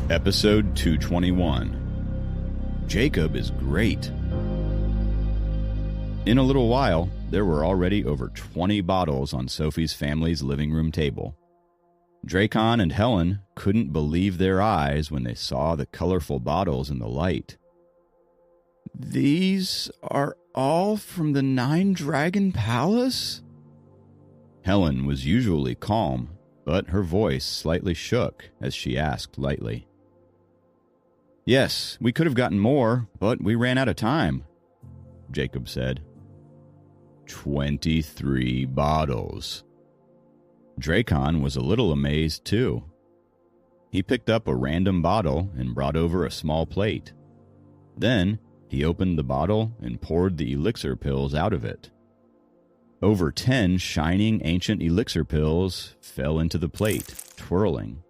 Episode 221. Jacob is great. In a little while, there were already over 20 bottles on Sophie's family's living room table. Dracon and Helen couldn't believe their eyes when they saw the colorful bottles in the light. These are all from the Nine Dragon Palace? Helen was usually calm, but her voice slightly shook as she asked lightly. Yes, we could have gotten more, but we ran out of time, Jacob said. 23 bottles. Dracon was a little amazed too. He picked up a random bottle and brought over a small plate. Then he opened the bottle and poured the elixir pills out of it. Over 10 shining ancient elixir pills fell into the plate, twirling.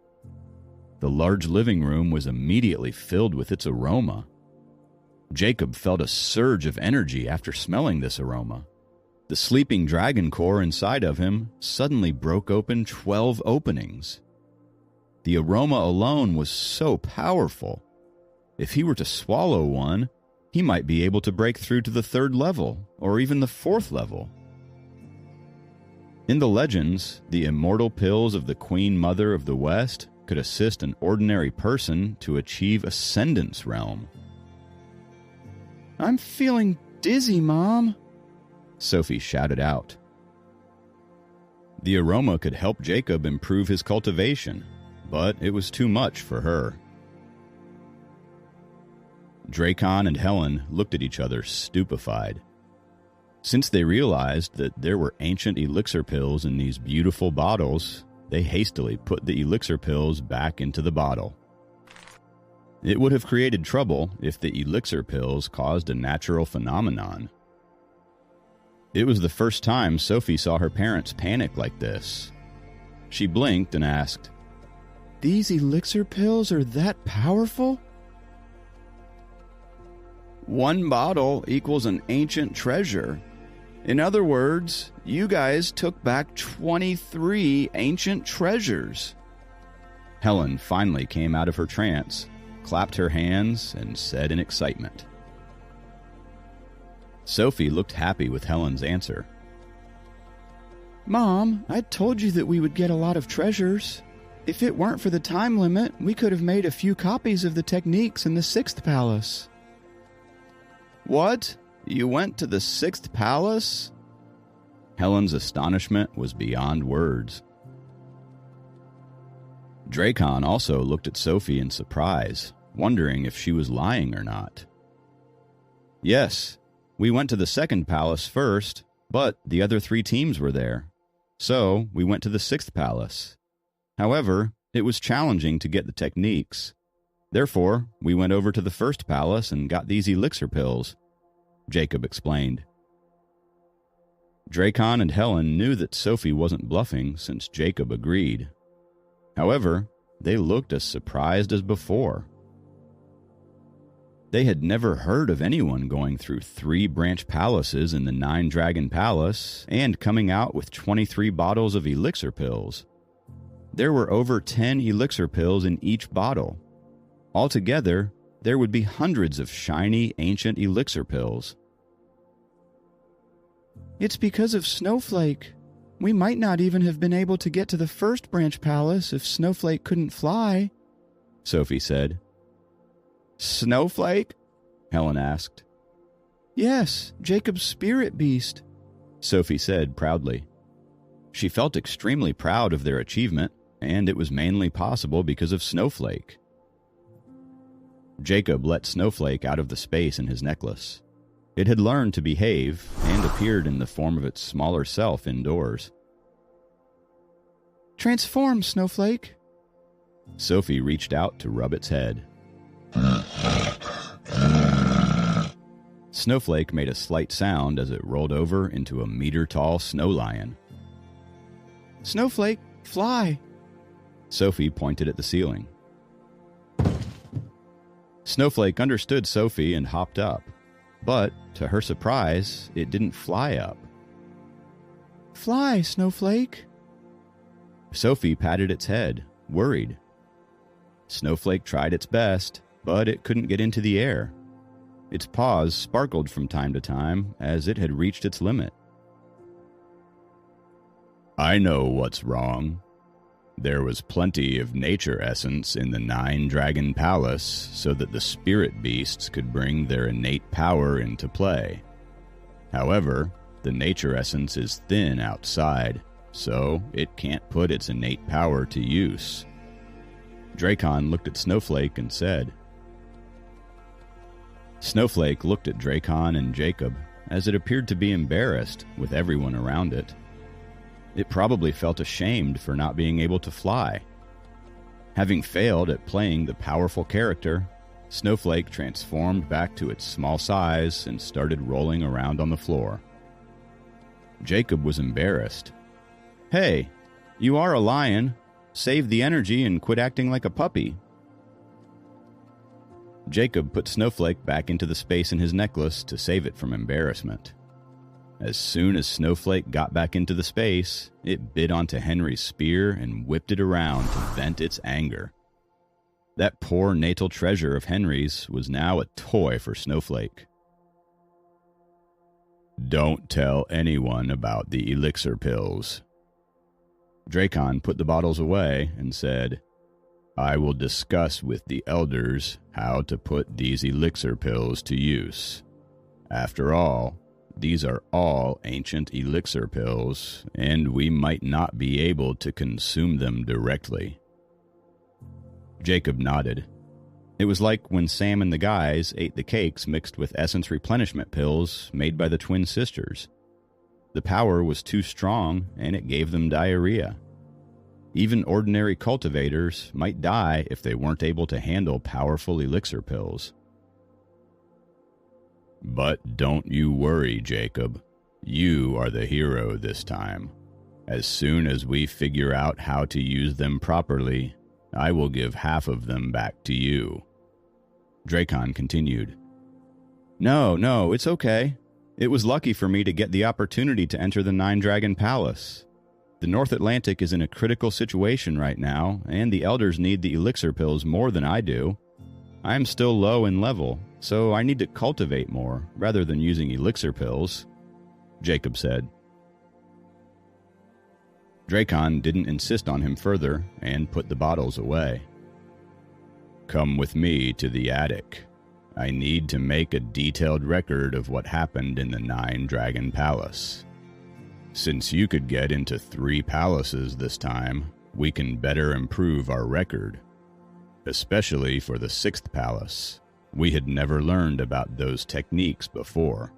The large living room was immediately filled with its aroma. Jacob felt a surge of energy after smelling this aroma. The sleeping dragon core inside of him suddenly broke open 12 openings. The aroma alone was so powerful. If he were to swallow one, he might be able to break through to the 3rd level, or even the 4th level. In the legends, the immortal pills of the Queen Mother of the West could assist an ordinary person to achieve Ascendance Realm. I'm feeling dizzy, Mom, Sophie shouted out. The aroma could help Jacob improve his cultivation, but it was too much for her. Dracon and Helen looked at each other stupefied. Since they realized that there were ancient elixir pills in these beautiful bottles, they hastily put the elixir pills back into the bottle. It would have created trouble if the elixir pills caused a natural phenomenon. It was the first time Sophie saw her parents panic like this. She blinked and asked, These elixir pills are that powerful? 1 bottle equals an ancient treasure. In other words, you guys took back 23 ancient treasures. Helen finally came out of her trance, clapped her hands, and said in excitement. Sophie looked happy with Helen's answer. Mom, I told you that we would get a lot of treasures. If it weren't for the time limit, we could have made a few copies of the techniques in the 6th palace. What? You went to the 6th palace? Helen's astonishment was beyond words. Dracon also looked at Sophie in surprise, wondering if she was lying or not. Yes, we went to the 2nd palace first, but the other 3 teams were there. So we went to the 6th palace. However, it was challenging to get the techniques. Therefore, we went over to the 1st palace and got these elixir pills, Jacob explained. Dracon and Helen knew that Sophie wasn't bluffing since Jacob agreed. However, they looked as surprised as before. They had never heard of anyone going through 3 branch palaces in the Nine Dragon Palace and coming out with 23 bottles of elixir pills. There were over 10 elixir pills in each bottle. Altogether, there would be hundreds of shiny, ancient elixir pills. It's because of Snowflake. We might not even have been able to get to the 1st branch palace if Snowflake couldn't fly, Sophie said. Snowflake? Helen asked. Yes, Jacob's spirit beast, Sophie said proudly. She felt extremely proud of their achievement, and it was mainly possible because of Snowflake. Jacob let Snowflake out of the space in his necklace. It had learned to behave and appeared in the form of its smaller self indoors. Transform, Snowflake. Sophie reached out to rub its head. Snowflake made a slight sound as it rolled over into a meter-tall snow lion. Snowflake, fly! Sophie pointed at the ceiling. Snowflake understood Sophie and hopped up, but, to her surprise, it didn't fly up. Fly, Snowflake! Sophie patted its head, worried. Snowflake tried its best, but it couldn't get into the air. Its paws sparkled from time to time as it had reached its limit. I know what's wrong. There was plenty of nature essence in the 9-Dragon Palace so that the spirit beasts could bring their innate power into play. However, the nature essence is thin outside, so it can't put its innate power to use. Dracon looked at Snowflake and said. Snowflake looked at Dracon and Jacob, as it appeared to be embarrassed with everyone around it. It probably felt ashamed for not being able to fly. Having failed at playing the powerful character, Snowflake transformed back to its small size and started rolling around on the floor. Jacob was embarrassed. Hey, you are a lion. Save the energy and quit acting like a puppy. Jacob put Snowflake back into the space in his necklace to save it from embarrassment. As soon as Snowflake got back into the space, it bit onto Henry's spear and whipped it around to vent its anger. That poor natal treasure of Henry's was now a toy for Snowflake. Don't tell anyone about the elixir pills. Dracon put the bottles away and said, I will discuss with the elders how to put these elixir pills to use. After all, these are all ancient elixir pills, and we might not be able to consume them directly. Jacob nodded. It was like when Sam and the guys ate the cakes mixed with essence replenishment pills made by the twin sisters. The power was too strong, and it gave them diarrhea. Even ordinary cultivators might die if they weren't able to handle powerful elixir pills. But don't you worry, Jacob. You are the hero this time. As soon as we figure out how to use them properly, I will give half of them back to you. Dracon continued. No, it's okay. It was lucky for me to get the opportunity to enter the 9-Dragon Palace. The North Atlantic is in a critical situation right now, and the elders need the elixir pills more than I do. I am still low in level, so I need to cultivate more rather than using elixir pills, Jacob said. Dracon didn't insist on him further and put the bottles away. Come with me to the attic. I need to make a detailed record of what happened in the 9-Dragon Palace. Since you could get into 3 palaces this time, we can better improve our record. Especially for the 6th palace. We had never learned about those techniques before.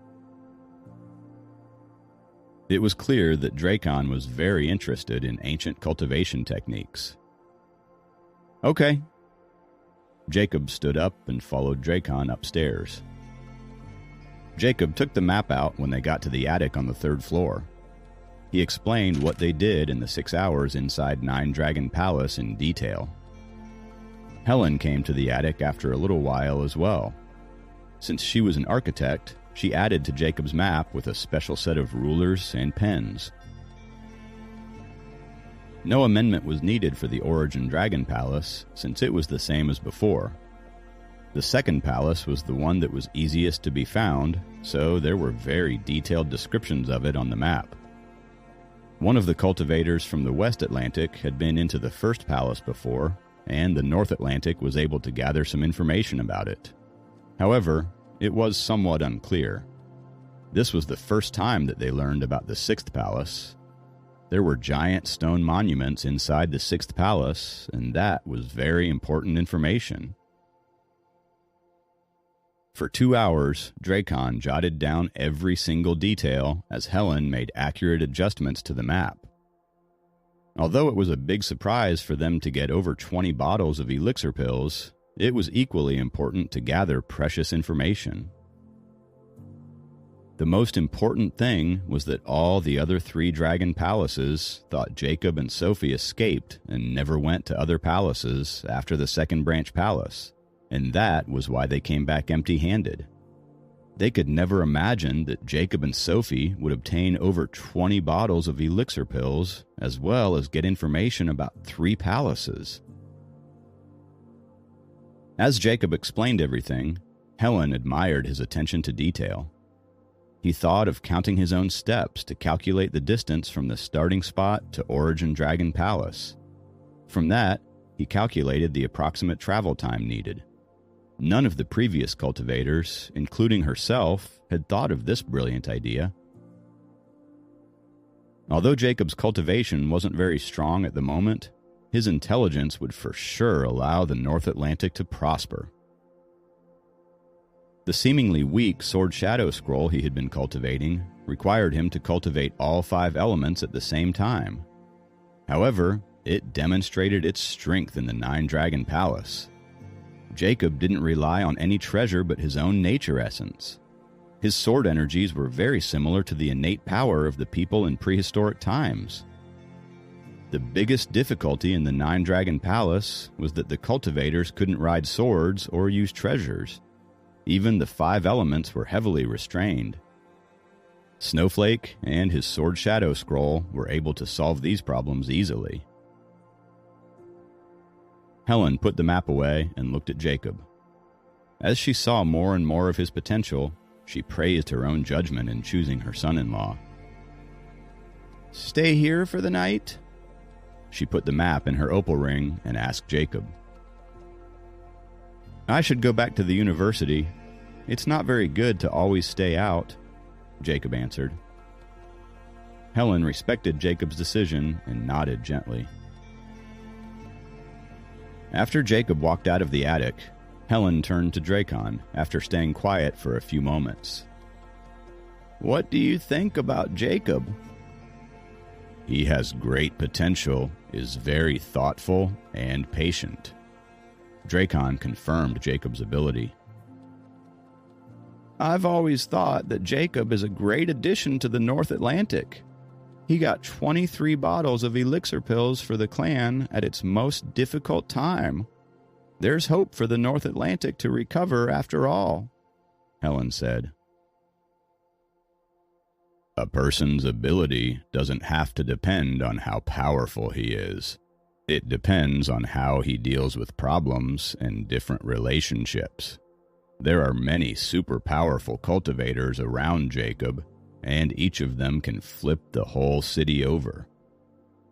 It was clear that Dracon was very interested in ancient cultivation techniques. Okay. Jacob stood up and followed Dracon upstairs. Jacob took the map out when they got to the attic on the 3rd floor. He explained what they did in the 6 hours inside 9-Dragon Palace in detail. Helen came to the attic after a little while as well. Since she was an architect, she added to Jacob's map with a special set of rulers and pens. No amendment was needed for the Origin Dragon Palace, since it was the same as before. The 2nd palace was the one that was easiest to be found, so there were very detailed descriptions of it on the map. One of the cultivators from the West Atlantic had been into the 1st palace before, and the North Atlantic was able to gather some information about it. However, it was somewhat unclear. This was the first time that they learned about the 6th palace. There were giant stone monuments inside the 6th palace, and that was very important information. For 2 hours, Dracon jotted down every single detail as Helen made accurate adjustments to the map. Although it was a big surprise for them to get over 20 bottles of elixir pills, it was equally important to gather precious information. The most important thing was that all the other 3 dragon palaces thought Jacob and Sophie escaped and never went to other palaces after the 2nd branch palace, and that was why they came back empty-handed. They could never imagine that Jacob and Sophie would obtain over 20 bottles of elixir pills, as well as get information about 3 palaces. As Jacob explained everything, Helen admired his attention to detail. He thought of counting his own steps to calculate the distance from the starting spot to Origin Dragon Palace. From that, he calculated the approximate travel time needed. None of the previous cultivators, including herself, had thought of this brilliant idea. Although Jacob's cultivation wasn't very strong at the moment, his intelligence would for sure allow the North Atlantic to prosper. The seemingly weak Sword Shadow Scroll he had been cultivating required him to cultivate all 5 elements at the same time. However, it demonstrated its strength in the Nine Dragon Palace. Jacob didn't rely on any treasure but his own nature essence. His sword energies were very similar to the innate power of the people in prehistoric times. The biggest difficulty in the Nine Dragon Palace was that the cultivators couldn't ride swords or use treasures. Even the 5 elements were heavily restrained. Snowflake and his Sword Shadow Scroll were able to solve these problems easily. Helen put the map away and looked at Jacob. As she saw more and more of his potential, she praised her own judgment in choosing her son-in-law. "Stay here for the night?" She put the map in her opal ring and asked Jacob. "I should go back to the university. It's not very good to always stay out," Jacob answered. Helen respected Jacob's decision and nodded gently. After Jacob walked out of the attic, Helen turned to Dracon after staying quiet for a few moments. "What do you think about Jacob?" "He has great potential, is very thoughtful, and patient." Dracon confirmed Jacob's ability. "I've always thought that Jacob is a great addition to the North Atlantic. He got 23 bottles of elixir pills for the clan at its most difficult time. There's hope for the North Atlantic to recover after all," Helen said. "A person's ability doesn't have to depend on how powerful he is. It depends on how he deals with problems and different relationships. There are many super powerful cultivators around Jacob, and each of them can flip the whole city over.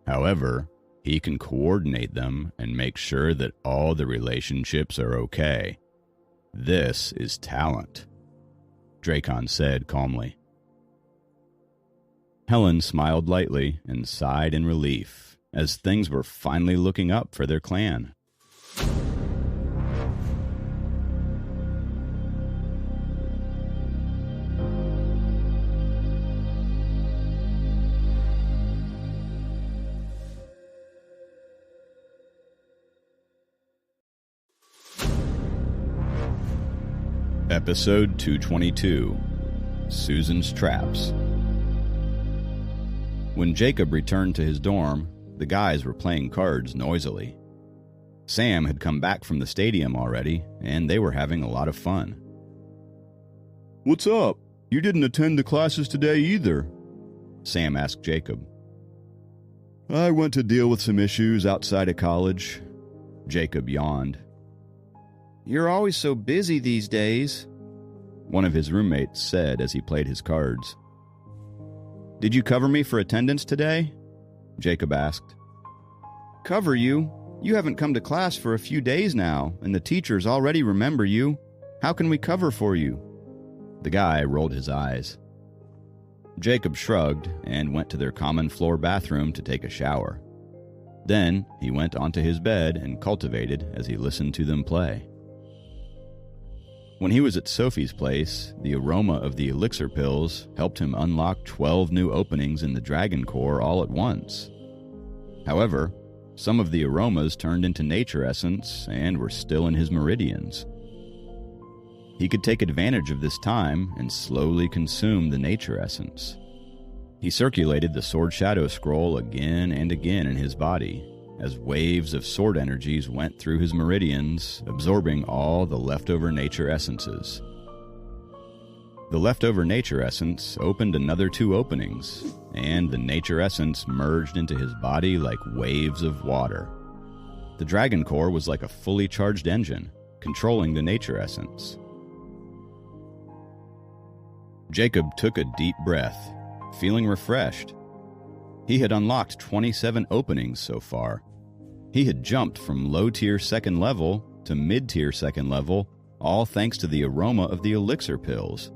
However, he can coordinate them and make sure that all the relationships are okay. This is talent," Dracon said calmly. Helen smiled lightly and sighed in relief, as things were finally looking up for their clan. Episode 222, Susan's Traps. When Jacob returned to his dorm, the guys were playing cards noisily. Sam had come back from the stadium already, and they were having a lot of fun. "What's up? You didn't attend the classes today either?" Sam asked Jacob. "I went to deal with some issues outside of college." Jacob yawned. "You're always so busy these days," one of his roommates said as he played his cards. "Did you cover me for attendance today?" Jacob asked. "Cover you? You haven't come to class for a few days now, and the teachers already remember you. How can we cover for you?" The guy rolled his eyes. Jacob shrugged and went to their common floor bathroom to take a shower. Then he went onto his bed and cultivated as he listened to them play. When he was at Sophie's place, the aroma of the elixir pills helped him unlock 12 new openings in the Dragon Core all at once. However, some of the aromas turned into nature essence and were still in his meridians. He could take advantage of this time and slowly consume the nature essence. He circulated the Sword Shadow Scroll again and again in his body, as waves of sword energies went through his meridians, absorbing all the leftover nature essences. The leftover nature essence opened another 2 openings, and the nature essence merged into his body like waves of water. The Dragon Core was like a fully charged engine, controlling the nature essence. Jacob took a deep breath, feeling refreshed. He had unlocked 27 openings so far. He had jumped from low-tier second level to mid-tier second level, all thanks to the aroma of the elixir pills.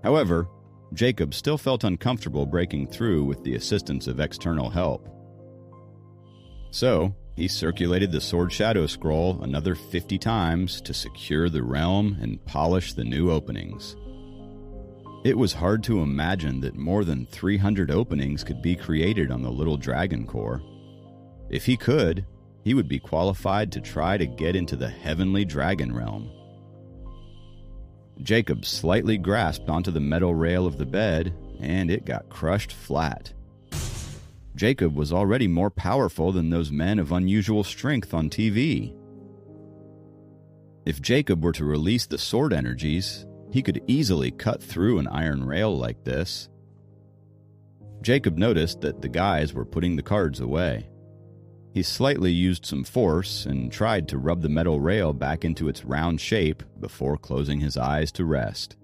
However, Jacob still felt uncomfortable breaking through with the assistance of external help. So, he circulated the Sword Shadow Scroll another 50 times to secure the realm and polish the new openings. It was hard to imagine that more than 300 openings could be created on the little dragon core. If he could, he would be qualified to try to get into the heavenly dragon realm. Jacob slightly grasped onto the metal rail of the bed, and it got crushed flat. Jacob was already more powerful than those men of unusual strength on TV. If Jacob were to release the sword energies, he could easily cut through an iron rail like this. Jacob noticed that the guys were putting the cards away. He slightly used some force and tried to rub the metal rail back into its round shape before closing his eyes to rest.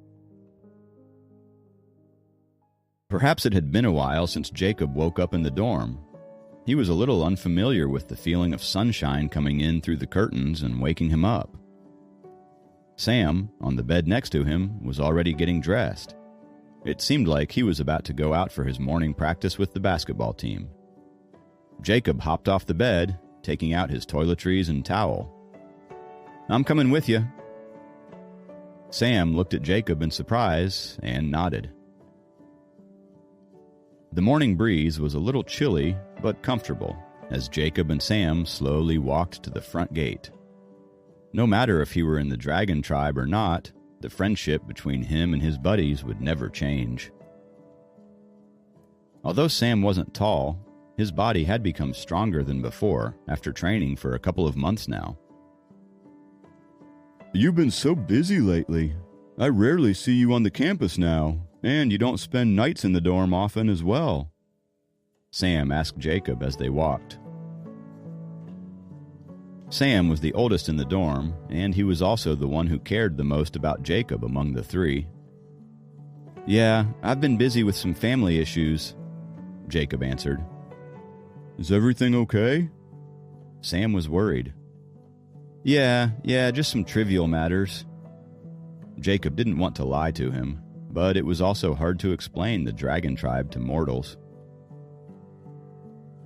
Perhaps it had been a while since Jacob woke up in the dorm. He was a little unfamiliar with the feeling of sunshine coming in through the curtains and waking him up. Sam, on the bed next to him, was already getting dressed. It seemed like he was about to go out for his morning practice with the basketball team. Jacob hopped off the bed, taking out his toiletries and towel. "I'm coming with you." Sam looked at Jacob in surprise and nodded. The morning breeze was a little chilly but comfortable as Jacob and Sam slowly walked to the front gate. No matter if he were in the dragon tribe or not, the friendship between him and his buddies would never change. Although Sam wasn't tall, his body had become stronger than before after training for a couple of months now. "You've been so busy lately. I rarely see you on the campus now, and you don't spend nights in the dorm often as well," Sam asked Jacob as they walked. Sam was the oldest in the dorm, and he was also the one who cared the most about Jacob among the three. "Yeah, I've been busy with some family issues," Jacob answered. "Is everything okay?" Sam was worried. Yeah, just some trivial matters." Jacob didn't want to lie to him, but it was also hard to explain the dragon tribe to mortals.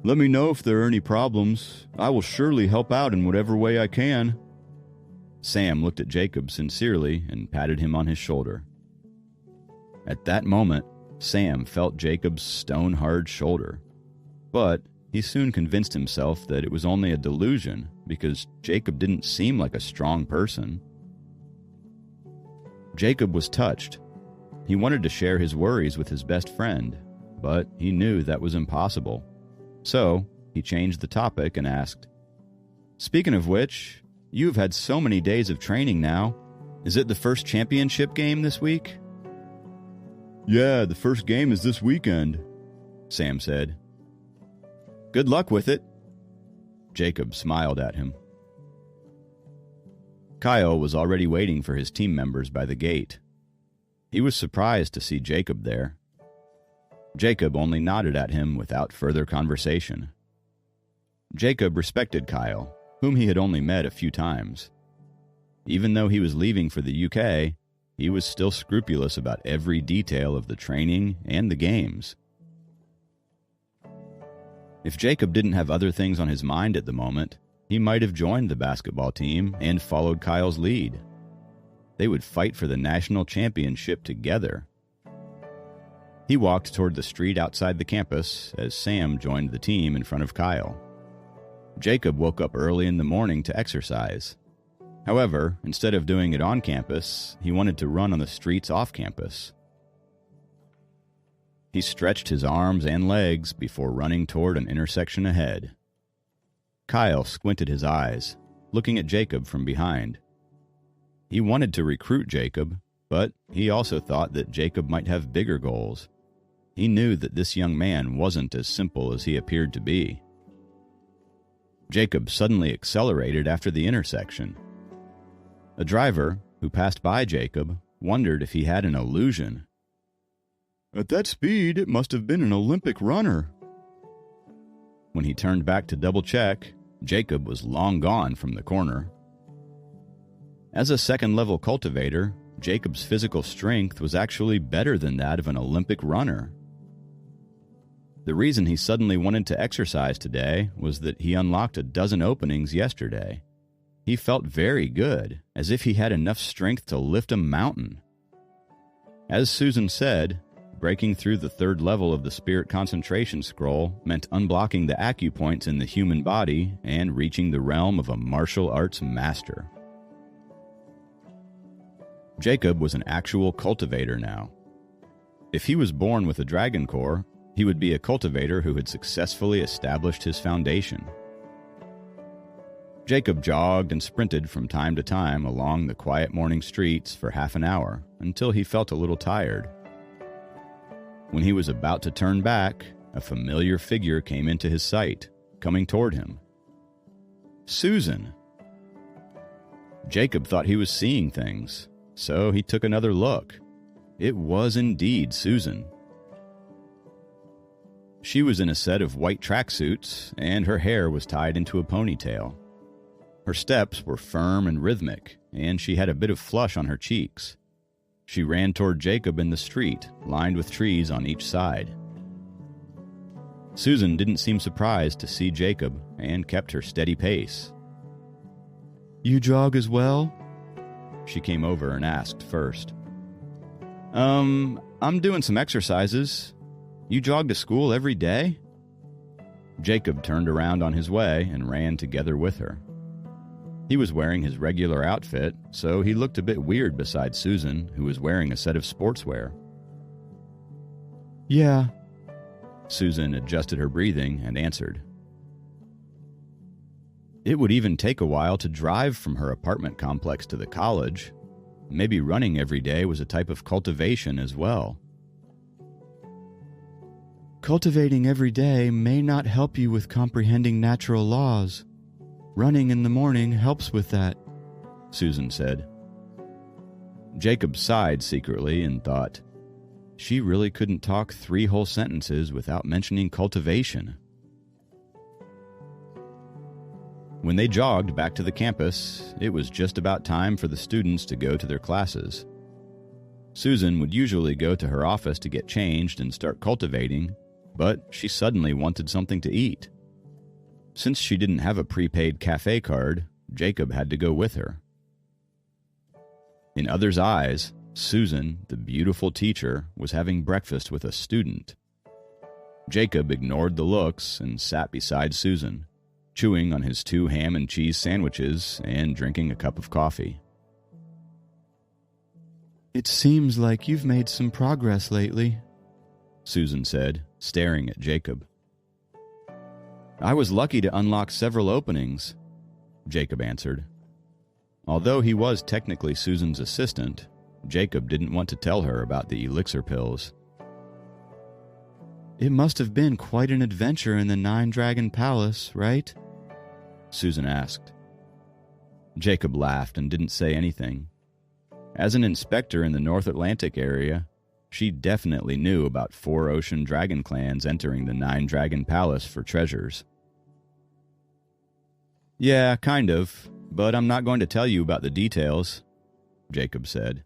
"Let me know if there are any problems. I will surely help out in whatever way I can." Sam looked at Jacob sincerely and patted him on his shoulder. At that moment, Sam felt Jacob's stone-hard shoulder. But he soon convinced himself that it was only a delusion because Jacob didn't seem like a strong person. Jacob was touched. He wanted to share his worries with his best friend, but he knew that was impossible. So, he changed the topic and asked, "Speaking of which, you've had so many days of training now. Is it the first championship game this week?" "Yeah, the first game is this weekend," Sam said. "Good luck with it." Jacob smiled at him. Kyle was already waiting for his team members by the gate. He was surprised to see Jacob there. Jacob only nodded at him without further conversation. Jacob respected Kyle, whom he had only met a few times. Even though he was leaving for the UK, he was still scrupulous about every detail of the training and the games. If Jacob didn't have other things on his mind at the moment, he might have joined the basketball team and followed Kyle's lead. They would fight for the national championship together. He walked toward the street outside the campus as Sam joined the team in front of Kyle. Jacob woke up early in the morning to exercise. However, instead of doing it on campus, he wanted to run on the streets off campus. He stretched his arms and legs before running toward an intersection ahead. Kyle squinted his eyes, looking at Jacob from behind. He wanted to recruit Jacob, but he also thought that Jacob might have bigger goals. He knew that this young man wasn't as simple as he appeared to be. Jacob suddenly accelerated after the intersection. A driver who passed by Jacob wondered if he had an illusion. At that speed, it must have been an Olympic runner. When he turned back to double-check, Jacob was long gone from the corner. As a second-level cultivator, Jacob's physical strength was actually better than that of an Olympic runner. The reason he suddenly wanted to exercise today was that he unlocked a dozen openings yesterday. He felt very good, as if he had enough strength to lift a mountain. As Susan said, breaking through the third level of the Spirit Concentration Scroll meant unblocking the acupoints in the human body and reaching the realm of a martial arts master. Jacob was an actual cultivator now. If he was born with a dragon core, he would be a cultivator who had successfully established his foundation. Jacob jogged and sprinted from time to time along the quiet morning streets for half an hour until he felt a little tired. When he was about to turn back, a familiar figure came into his sight, coming toward him. Susan! Jacob thought he was seeing things, so he took another look. It was indeed Susan. She was in a set of white tracksuits, and her hair was tied into a ponytail. Her steps were firm and rhythmic, and she had a bit of flush on her cheeks. She ran toward Jacob in the street, lined with trees on each side. Susan didn't seem surprised to see Jacob and kept her steady pace. "You jog as well?" She came over and asked first. I'm doing some exercises. You jog to school every day?" Jacob turned around on his way and ran together with her. He was wearing his regular outfit, so he looked a bit weird beside Susan, who was wearing a set of sportswear. "Yeah." Susan adjusted her breathing and answered. It would even take a while to drive from her apartment complex to the college. Maybe running every day was a type of cultivation as well. "Cultivating every day may not help you with comprehending natural laws. Running in the morning helps with that," Susan said. Jacob sighed secretly and thought, she really couldn't talk 3 whole sentences without mentioning cultivation. When they jogged back to the campus, it was just about time for the students to go to their classes. Susan would usually go to her office to get changed and start cultivating, but she suddenly wanted something to eat. Since she didn't have a prepaid cafe card, Jacob had to go with her. In others' eyes, Susan, the beautiful teacher, was having breakfast with a student. Jacob ignored the looks and sat beside Susan, chewing on his 2 ham and cheese sandwiches and drinking a cup of coffee. "It seems like you've made some progress lately," Susan said, staring at Jacob. "I was lucky to unlock several openings," Jacob answered. Although he was technically Susan's assistant, Jacob didn't want to tell her about the elixir pills. "It must have been quite an adventure in the 9-Dragon Palace, right?" Susan asked. Jacob laughed and didn't say anything. As an inspector in the North Atlantic area, she definitely knew about 4 ocean dragon clans entering the 9-Dragon Palace for treasures. "Yeah, kind of, but I'm not going to tell you about the details," Jacob said.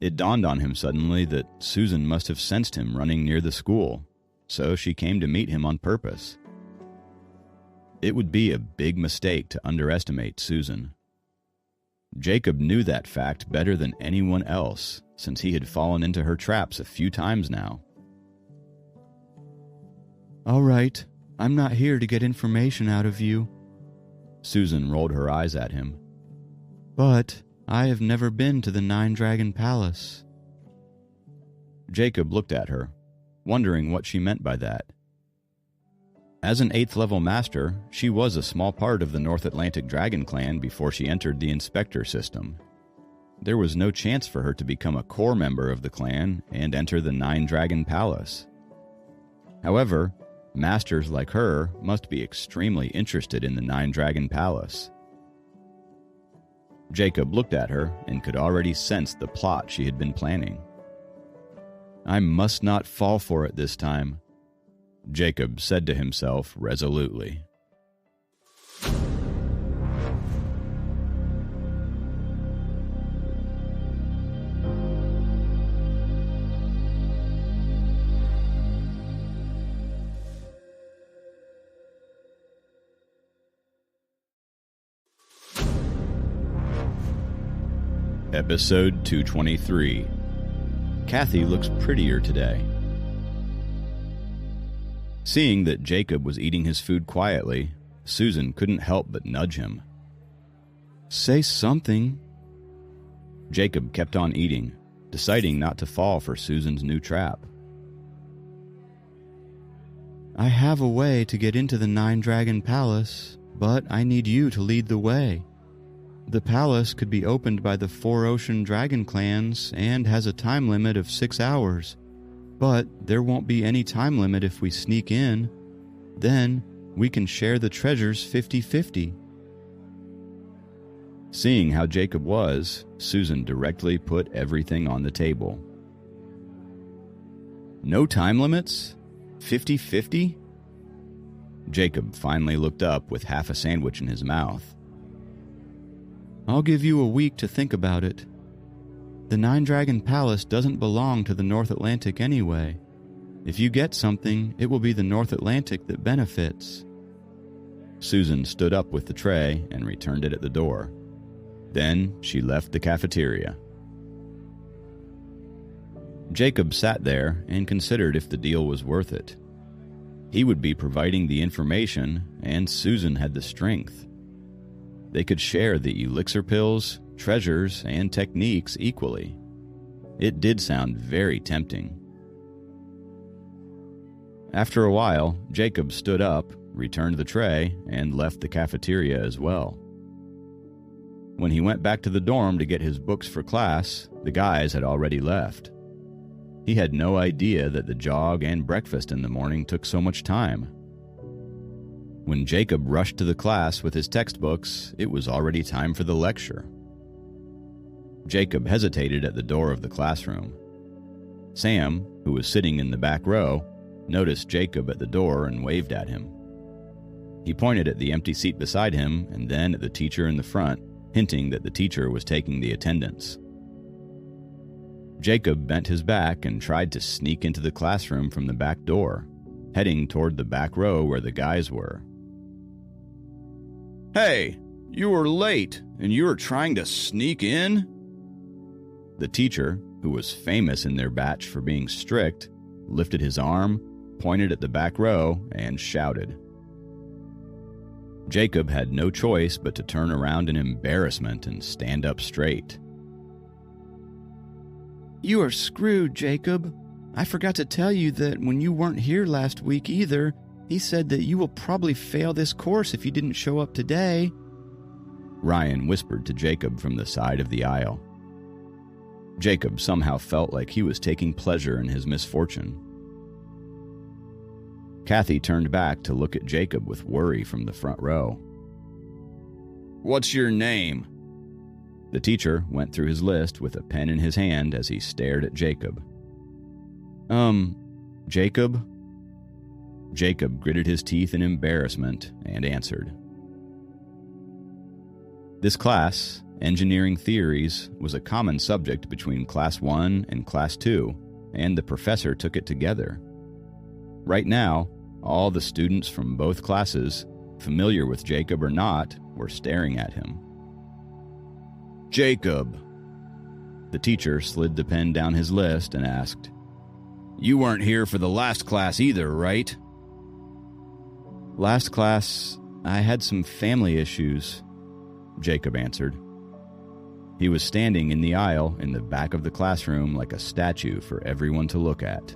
It dawned on him suddenly that Susan must have sensed him running near the school, so she came to meet him on purpose. It would be a big mistake to underestimate Susan. Jacob knew that fact better than anyone else, since he had fallen into her traps a few times now. "All right, I'm not here to get information out of you." Susan rolled her eyes at him. "But I have never been to the 9-Dragon Palace." Jacob looked at her, wondering what she meant by that. As an 8th-level master, she was a small part of the North Atlantic Dragon Clan before she entered the Inspector system. There was no chance for her to become a core member of the clan and enter the 9-Dragon Palace. However, masters like her must be extremely interested in the 9-Dragon Palace. Jacob looked at her and could already sense the plot she had been planning. "I must not fall for it this time," Jacob said to himself resolutely. Episode 223. Kathy looks prettier today. Seeing that Jacob was eating his food quietly, Susan couldn't help but nudge him. "Say something." Jacob kept on eating, deciding not to fall for Susan's new trap. "I have a way to get into the Nine Dragon Palace, but I need you to lead the way. The palace could be opened by the Four Ocean Dragon clans and has a time limit of 6 hours. But there won't be any time limit if we sneak in. Then we can share the treasures 50-50. Seeing how Jacob was, Susan directly put everything on the table. "No time limits? 50-50? Jacob finally looked up with half a sandwich in his mouth. "I'll give you a week to think about it. The Nine Dragon Palace doesn't belong to the North Atlantic anyway. If you get something, it will be the North Atlantic that benefits." Susan stood up with the tray and returned it at the door. Then she left the cafeteria. Jacob sat there and considered if the deal was worth it. He would be providing the information, and Susan had the strength. They could share the elixir pills, treasures, and techniques equally. It did sound very tempting. After a while, Jacob stood up, returned the tray, and left the cafeteria as well. When he went back to the dorm to get his books for class, the guys had already left. He had no idea that the jog and breakfast in the morning took so much time. When Jacob rushed to the class with his textbooks, it was already time for the lecture. Jacob hesitated at the door of the classroom. Sam, who was sitting in the back row, noticed Jacob at the door and waved at him. He pointed at the empty seat beside him and then at the teacher in the front, hinting that the teacher was taking the attendance. Jacob bent his back and tried to sneak into the classroom from the back door, heading toward the back row where the guys were. "Hey, you were late, and you were trying to sneak in?" The teacher, who was famous in their batch for being strict, lifted his arm, pointed at the back row, and shouted. Jacob had no choice but to turn around in embarrassment and stand up straight. "You are screwed, Jacob. I forgot to tell you that when you weren't here last week either, he said that you will probably fail this course if you didn't show up today," Ryan whispered to Jacob from the side of the aisle. Jacob somehow felt like he was taking pleasure in his misfortune. Kathy turned back to look at Jacob with worry from the front row. "What's your name?" The teacher went through his list with a pen in his hand as he stared at Jacob. Jacob?" Jacob gritted his teeth in embarrassment and answered. This class, Engineering Theories, was a common subject between Class 1 and Class 2, and the professor took it together. Right now, all the students from both classes, familiar with Jacob or not, were staring at him. "Jacob." The teacher slid the pen down his list and asked, "You weren't here for the last class either, right?" "Last class, I had some family issues," Jacob answered. He was standing in the aisle in the back of the classroom like a statue for everyone to look at.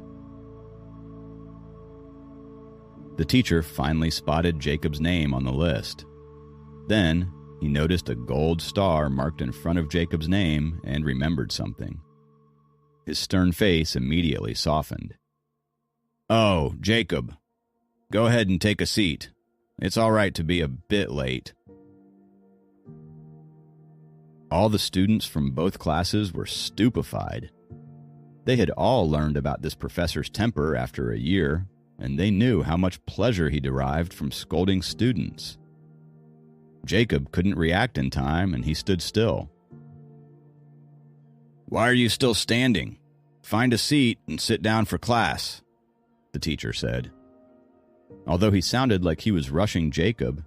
The teacher finally spotted Jacob's name on the list. Then, he noticed a gold star marked in front of Jacob's name and remembered something. His stern face immediately softened. "Oh, Jacob. Go ahead and take a seat. It's all right to be a bit late." All the students from both classes were stupefied. They had all learned about this professor's temper after a year, and they knew how much pleasure he derived from scolding students. Jacob couldn't react in time, and he stood still. "Why are you still standing? Find a seat and sit down for class," the teacher said. Although he sounded like he was rushing Jacob,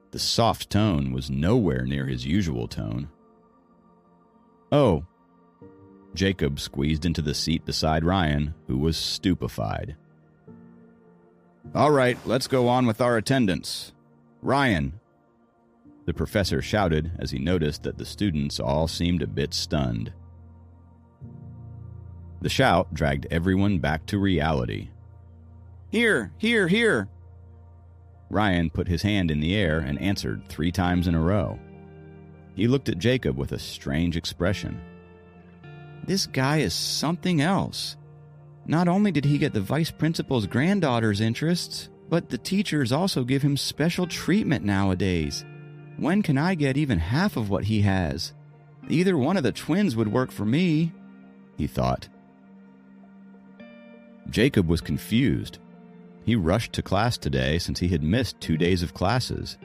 the soft tone was nowhere near his usual tone. "Oh." Jacob squeezed into the seat beside Ryan, who was stupefied. "All right, let's go on with our attendance. Ryan," the professor shouted as he noticed that the students all seemed a bit stunned. The shout dragged everyone back to reality. "Here, here, here!" Ryan put his hand in the air and answered 3 times in a row. He looked at Jacob with a strange expression. This guy is something else. Not only did he get the vice principal's granddaughter's interests, but the teachers also give him special treatment nowadays. When can I get even half of what he has? Either one of the twins would work for me, he thought. Jacob was confused. He rushed to class today since he had missed 2 days of classes.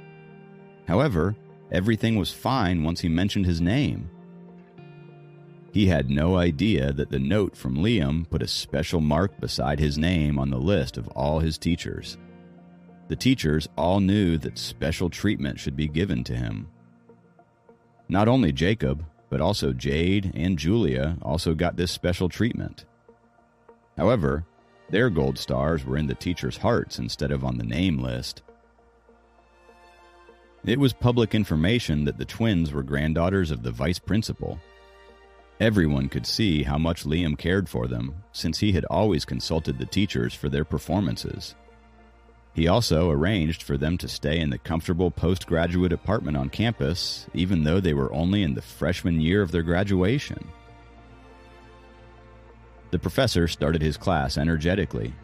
However, everything was fine once he mentioned his name. He had no idea that the note from Liam put a special mark beside his name on the list of all his teachers. The teachers all knew that special treatment should be given to him. Not only Jacob, but also Jade and Julia also got this special treatment. However, their gold stars were in the teachers' hearts instead of on the name list. It was public information that the twins were granddaughters of the vice principal. Everyone could see how much Liam cared for them, since he had always consulted the teachers for their performances. He also arranged for them to stay in the comfortable postgraduate apartment on campus, even though they were only in the freshman year of their graduation. The professor started his class energetically,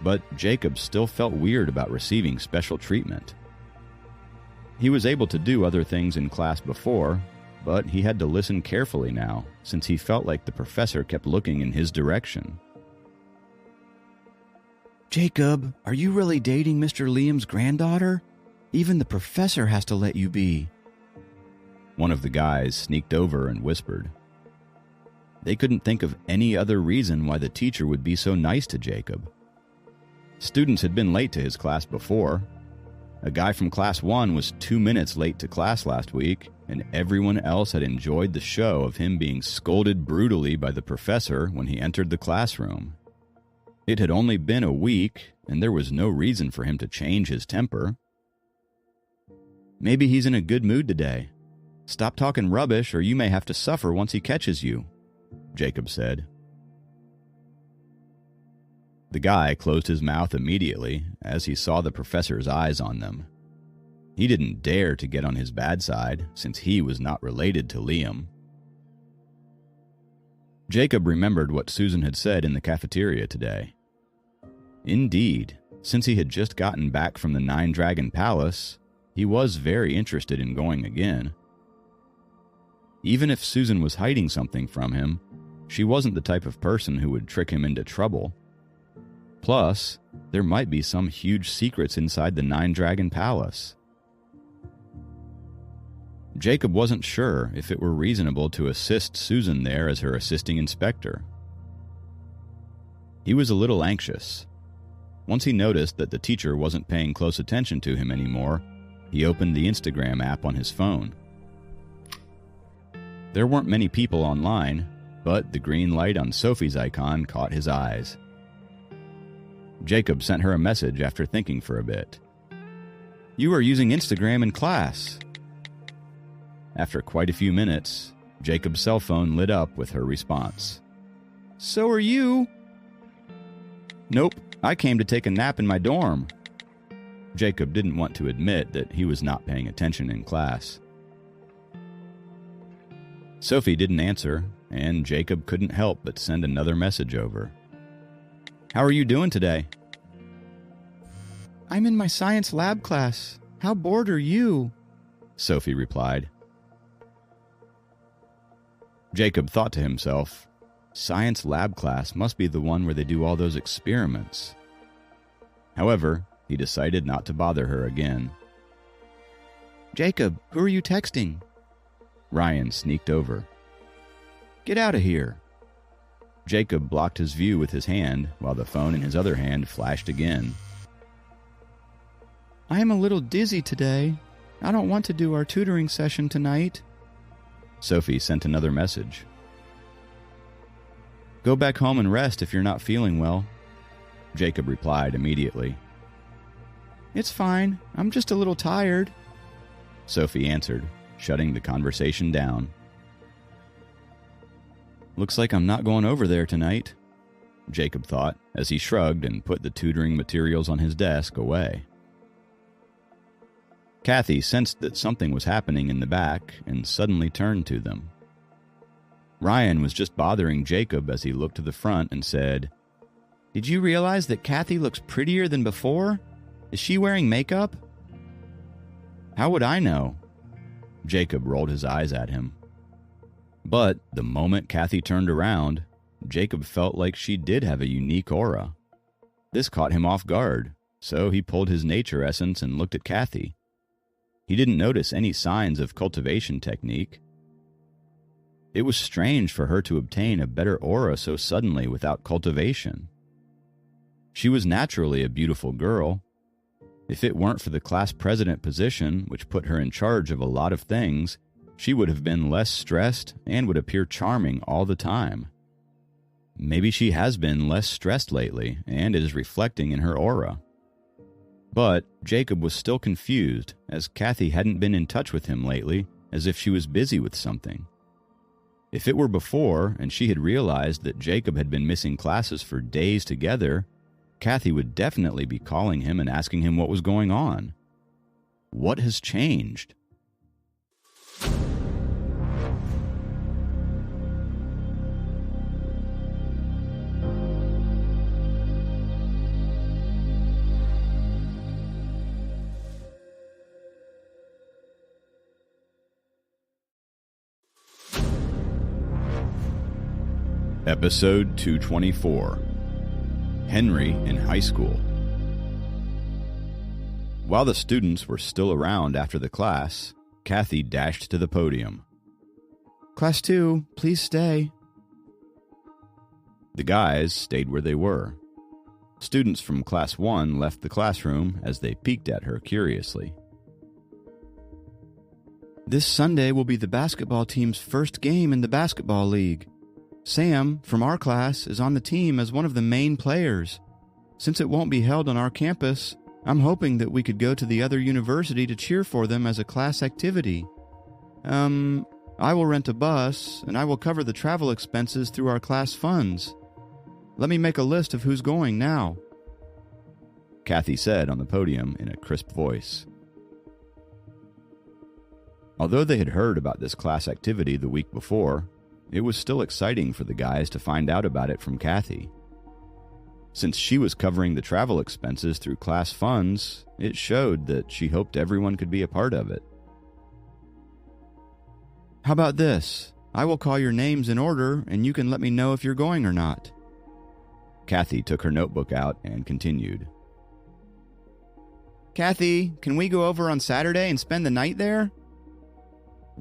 but Jacob still felt weird about receiving special treatment. He was able to do other things in class before, but he had to listen carefully now, since he felt like the professor kept looking in his direction. Jacob, are you really dating Mr. Liam's granddaughter? Even the professor has to let you be. One of the guys sneaked over and whispered. They couldn't think of any other reason why the teacher would be so nice to Jacob. Students had been late to his class before. A guy from Class 1 was 2 minutes late to class last week, and everyone else had enjoyed the show of him being scolded brutally by the professor when he entered the classroom. It had only been a week, and there was no reason for him to change his temper. Maybe he's in a good mood today. Stop talking rubbish, or you may have to suffer once he catches you, Jacob said. The guy closed his mouth immediately as he saw the professor's eyes on them. He didn't dare to get on his bad side, since he was not related to Liam. Jacob remembered what Susan had said in the cafeteria today. Indeed, since he had just gotten back from the Nine Dragon Palace, he was very interested in going again. Even if Susan was hiding something from him, she wasn't the type of person who would trick him into trouble. Plus, there might be some huge secrets inside the Nine Dragon Palace. Jacob wasn't sure if it were reasonable to assist Susan there as her assisting inspector. He was a little anxious. Once he noticed that the teacher wasn't paying close attention to him anymore, he opened the Instagram app on his phone. There weren't many people online, but the green light on Sophie's icon caught his eyes. Jacob sent her a message after thinking for a bit. "You are using Instagram in class." After quite a few minutes, Jacob's cell phone lit up with her response. "So are you." "Nope, I came to take a nap in my dorm." Jacob didn't want to admit that he was not paying attention in class. Sophie didn't answer, and Jacob couldn't help but send another message over. "How are you doing today?" "I'm in my science lab class. How bored are you?" Sophie replied. Jacob thought to himself, science lab class must be the one where they do all those experiments. However, he decided not to bother her again. Jacob, who are you texting? Ryan sneaked over. Get out of here. Jacob blocked his view with his hand while the phone in his other hand flashed again. I am a little dizzy today. I don't want to do our tutoring session tonight. Sophie sent another message. Go back home and rest if you're not feeling well. Jacob replied immediately. It's fine. I'm just a little tired. Sophie answered, shutting the conversation down. Looks like I'm not going over there tonight, Jacob thought as he shrugged and put the tutoring materials on his desk away. Kathy sensed that something was happening in the back and suddenly turned to them. Ryan was just bothering Jacob as he looked to the front and said, Did you realize that Kathy looks prettier than before? Is she wearing makeup? How would I know? Jacob rolled his eyes at him. But the moment Kathy turned around, Jacob felt like she did have a unique aura. This caught him off guard, so he pulled his nature essence and looked at Kathy. He didn't notice any signs of cultivation technique. It was strange for her to obtain a better aura so suddenly without cultivation. She was naturally a beautiful girl. If it weren't for the class president position, which put her in charge of a lot of things, she would have been less stressed and would appear charming all the time. Maybe she has been less stressed lately and is reflecting in her aura. But Jacob was still confused, as Kathy hadn't been in touch with him lately, as if she was busy with something. If it were before, and she had realized that Jacob had been missing classes for days together, Kathy would definitely be calling him and asking him what was going on. What has changed? Episode 224. Henry in High School. While the students were still around after the class, Kathy dashed to the podium. Class 2, please stay. The guys stayed where they were. Students from Class 1 left the classroom as they peeked at her curiously. This Sunday will be the basketball team's first game in the basketball league. Sam, from our class, is on the team as one of the main players. Since it won't be held on our campus, I'm hoping that we could go to the other university to cheer for them as a class activity. I will rent a bus, and I will cover the travel expenses through our class funds. Let me make a list of who's going now, Kathy said on the podium in a crisp voice. Although they had heard about this class activity the week before, it was still exciting for the guys to find out about it from Kathy. Since she was covering the travel expenses through class funds, it showed that she hoped everyone could be a part of it. How about this? I will call your names in order, and you can let me know if you're going or not. Kathy took her notebook out and continued. Kathy, can we go over on Saturday and spend the night there?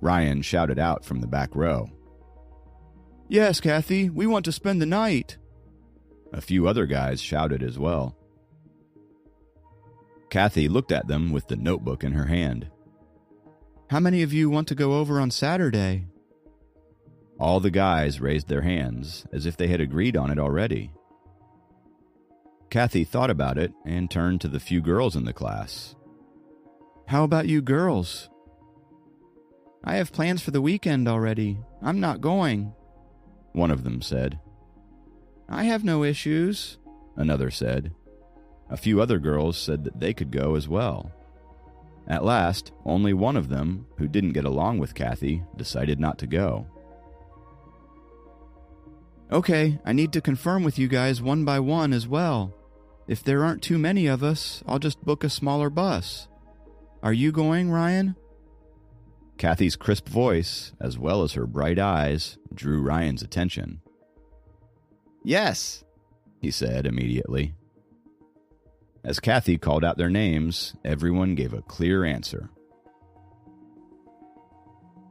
Ryan shouted out from the back row. Yes, Kathy, we want to spend the night. A few other guys shouted as well. Kathy looked at them with the notebook in her hand. How many of you want to go over on Saturday? All the guys raised their hands, as if they had agreed on it already. Kathy thought about it and turned to the few girls in the class. How about you girls? I have plans for the weekend already. I'm not going, one of them said. I have no issues, another said. A few other girls said that they could go as well. At last, only one of them, who didn't get along with Kathy, decided not to go. Okay, I need to confirm with you guys one by one as well. If there aren't too many of us, I'll just book a smaller bus. Are you going, Ryan? Kathy's crisp voice, as well as her bright eyes, drew Ryan's attention. "Yes," he said immediately. As Kathy called out their names, everyone gave a clear answer.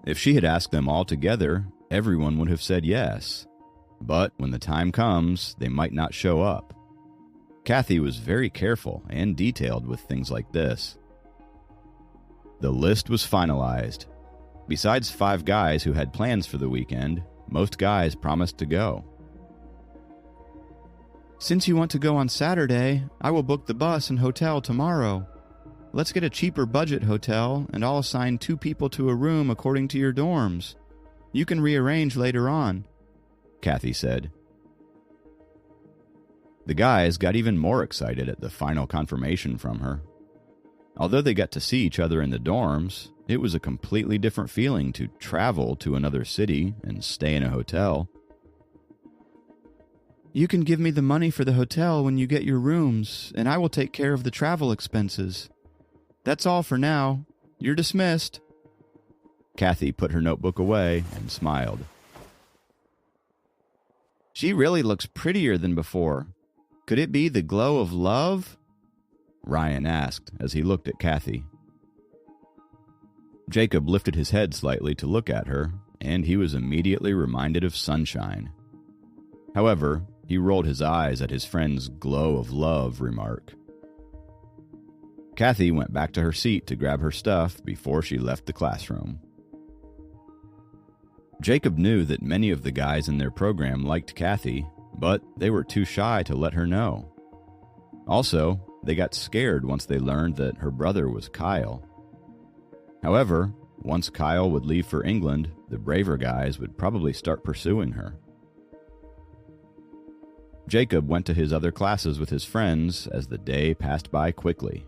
If she had asked them all together, everyone would have said yes. But when the time comes, they might not show up. Kathy was very careful and detailed with things like this. The list was finalized. Besides 5 guys who had plans for the weekend, most guys promised to go. "Since you want to go on Saturday, I will book the bus and hotel tomorrow. Let's get a cheaper budget hotel, and I'll assign 2 people to a room according to your dorms. You can rearrange later on," Kathy said. The guys got even more excited at the final confirmation from her. Although they got to see each other in the dorms, it was a completely different feeling to travel to another city and stay in a hotel. "You can give me the money for the hotel when you get your rooms, and I will take care of the travel expenses. That's all for now. You're dismissed." Kathy put her notebook away and smiled. "She really looks prettier than before. Could it be the glow of love?" Ryan asked as he looked at Kathy. Jacob lifted his head slightly to look at her, and he was immediately reminded of sunshine. However, he rolled his eyes at his friend's glow of love remark. Kathy went back to her seat to grab her stuff before she left the classroom. Jacob knew that many of the guys in their program liked Kathy, but they were too shy to let her know. Also, they got scared once they learned that her brother was Kyle. However, once Kyle would leave for England, the braver guys would probably start pursuing her. Jacob went to his other classes with his friends as the day passed by quickly.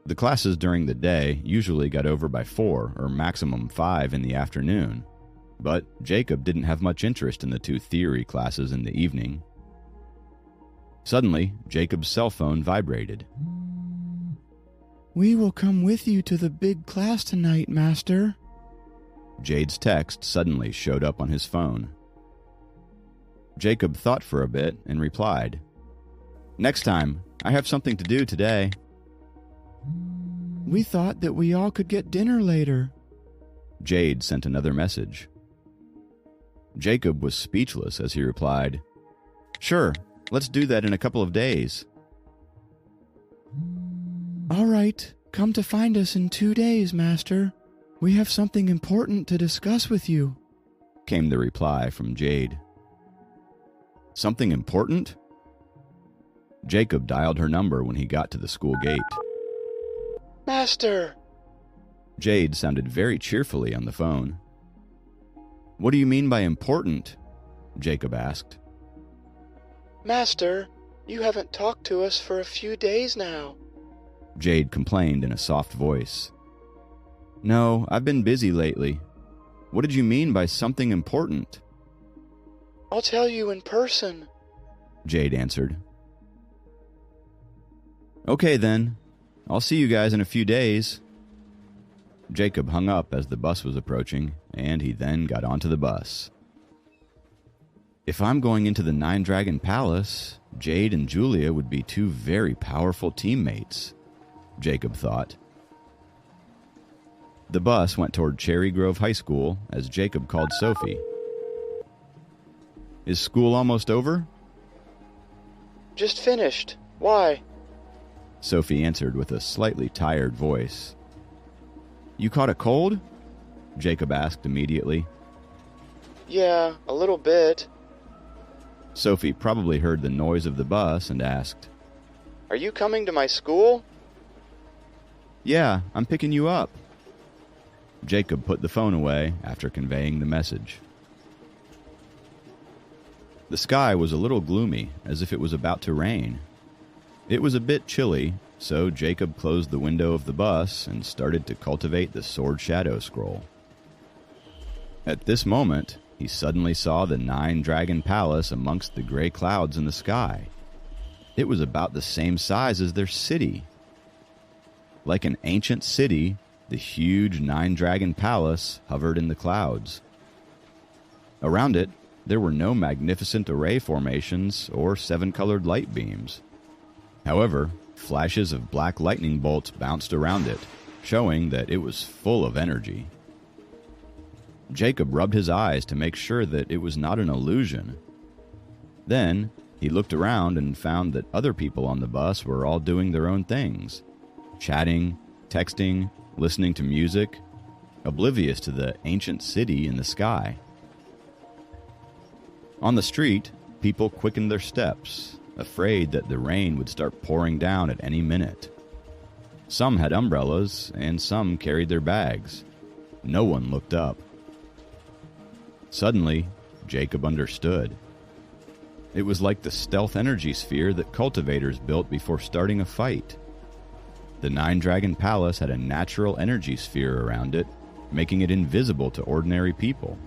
The classes during the day usually got over by 4 or maximum 5 in the afternoon, but Jacob didn't have much interest in the 2 theory classes in the evening. Suddenly, Jacob's cell phone vibrated. "We will come with you to the big class tonight, Master." Jade's text suddenly showed up on his phone. Jacob thought for a bit and replied, "Next time. I have something to do today." "We thought that we all could get dinner later." Jade sent another message. Jacob was speechless as he replied, "Sure, let's do that in a couple of days." "All right, come to find us in 2 days, Master. We have something important to discuss with you," came the reply from Jade. Something important? Jacob dialed her number when he got to the school gate. "Master!" Jade sounded very cheerfully on the phone. "What do you mean by important?" Jacob asked. "Master, you haven't talked to us for a few days now," Jade complained in a soft voice. "No, I've been busy lately. What did you mean by something important?" "I'll tell you in person," Jade answered. "Okay then. I'll see you guys in a few days." Jacob hung up as the bus was approaching, and he then got onto the bus. If I'm going into the Nine Dragon Palace, Jade and Julia would be 2 very powerful teammates, Jacob thought. The bus went toward Cherry Grove High School as Jacob called Sophie. "Is school almost over?" "Just finished. Why?" Sophie answered with a slightly tired voice. "You caught a cold?" Jacob asked immediately. "Yeah, a little bit." Sophie probably heard the noise of the bus and asked, "Are you coming to my school?" "Yeah, I'm picking you up." Jacob put the phone away after conveying the message. The sky was a little gloomy, as if it was about to rain. It was a bit chilly, so Jacob closed the window of the bus and started to cultivate the Sword Shadow Scroll. At this moment, he suddenly saw the Nine Dragon Palace amongst the gray clouds in the sky. It was about the same size as their city. Like an ancient city, the huge nine-dragon palace hovered in the clouds. Around it, there were no magnificent array formations or seven-colored light beams. However, flashes of black lightning bolts bounced around it, showing that it was full of energy. Jacob rubbed his eyes to make sure that it was not an illusion. Then, he looked around and found that other people on the bus were all doing their own things, chatting, texting, listening to music, oblivious to the ancient city in the sky. On the street, people quickened their steps, afraid that the rain would start pouring down at any minute. Some had umbrellas, and some carried their bags. No one looked up. Suddenly, Jacob understood. It was like the stealth energy sphere that cultivators built before starting a fight. The Nine-Dragon Palace had a natural energy sphere around it, making it invisible to ordinary people.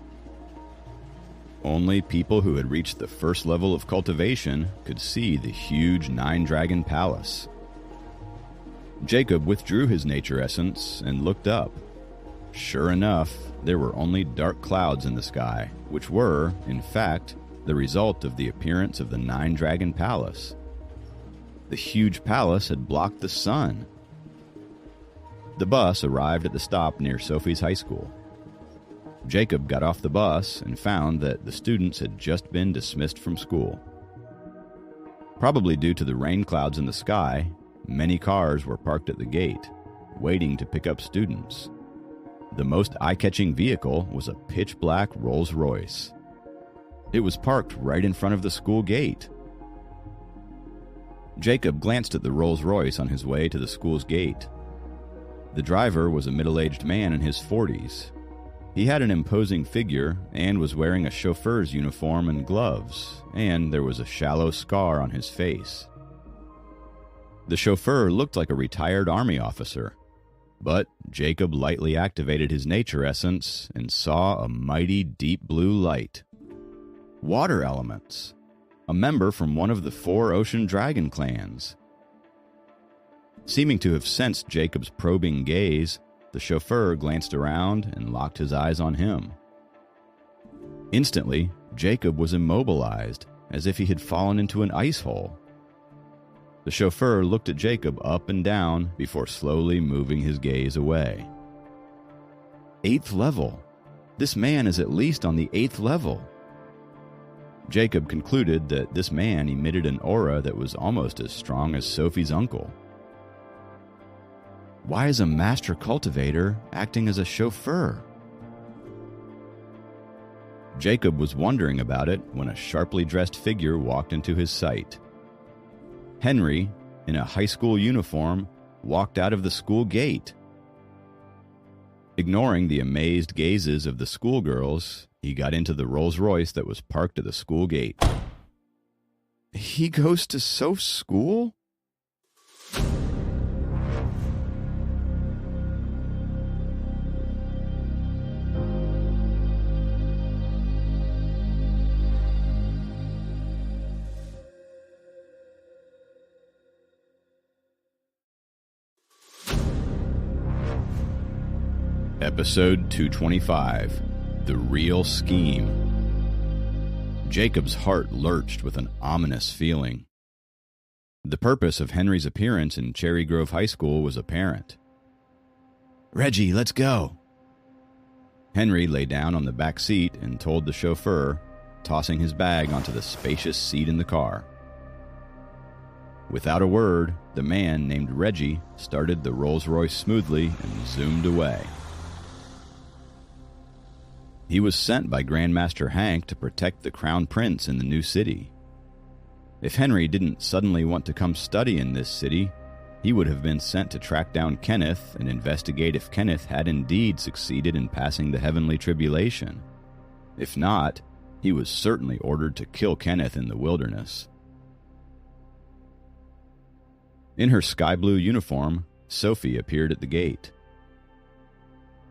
Only people who had reached the first level of cultivation could see the huge Nine-Dragon Palace. Jacob withdrew his nature essence and looked up. Sure enough, there were only dark clouds in the sky, which were, in fact, the result of the appearance of the Nine-Dragon Palace. The huge palace had blocked the sun. The bus arrived at the stop near Sophie's high school. Jacob got off the bus and found that the students had just been dismissed from school. Probably due to the rain clouds in the sky, many cars were parked at the gate, waiting to pick up students. The most eye-catching vehicle was a pitch-black Rolls-Royce. It was parked right in front of the school gate. Jacob glanced at the Rolls-Royce on his way to the school's gate. The driver was a middle-aged man in his 40s. He had an imposing figure and was wearing a chauffeur's uniform and gloves, and there was a shallow scar on his face. The chauffeur looked like a retired army officer, but Jacob lightly activated his nature essence and saw a mighty deep blue light. Water elements, a member from one of the 4 ocean dragon clans. Seeming to have sensed Jacob's probing gaze, the chauffeur glanced around and locked his eyes on him. Instantly, Jacob was immobilized, as if he had fallen into an ice hole. The chauffeur looked at Jacob up and down before slowly moving his gaze away. 8th level. This man is at least on the 8th level. Jacob concluded that this man emitted an aura that was almost as strong as Sophie's uncle. Why is a master cultivator acting as a chauffeur? Jacob was wondering about it when a sharply dressed figure walked into his sight. Henry, in a high school uniform, walked out of the school gate. Ignoring the amazed gazes of the schoolgirls, he got into the Rolls-Royce that was parked at the school gate. He goes to Soph's school? Episode 225, The Real Scheme. Jacob's heart lurched with an ominous feeling. The purpose of Henry's appearance in Cherry Grove High School was apparent. Reggie, let's go. Henry lay down on the back seat and told the chauffeur, tossing his bag onto the spacious seat in the car. Without a word, the man named Reggie started the Rolls-Royce smoothly and zoomed away. He was sent by Grandmaster Hank to protect the Crown Prince in the new city. If Henry didn't suddenly want to come study in this city, he would have been sent to track down Kenneth and investigate if Kenneth had indeed succeeded in passing the Heavenly Tribulation. If not, he was certainly ordered to kill Kenneth in the wilderness. In her sky blue uniform, Sophie appeared at the gate.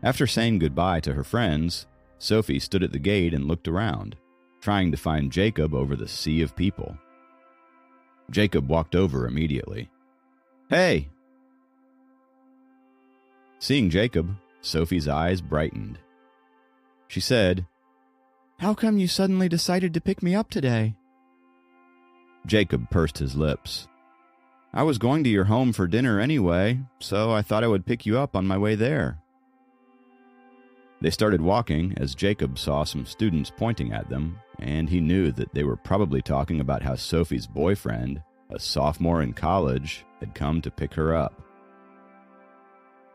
After saying goodbye to her friends, Sophie stood at the gate and looked around, trying to find Jacob over the sea of people. Jacob walked over immediately. Hey! Seeing Jacob, Sophie's eyes brightened. She said, "How come you suddenly decided to pick me up today?" Jacob pursed his lips. "I was going to your home for dinner anyway, so I thought I would pick you up on my way there." They started walking as Jacob saw some students pointing at them, and he knew that they were probably talking about how Sophie's boyfriend, a sophomore in college, had come to pick her up.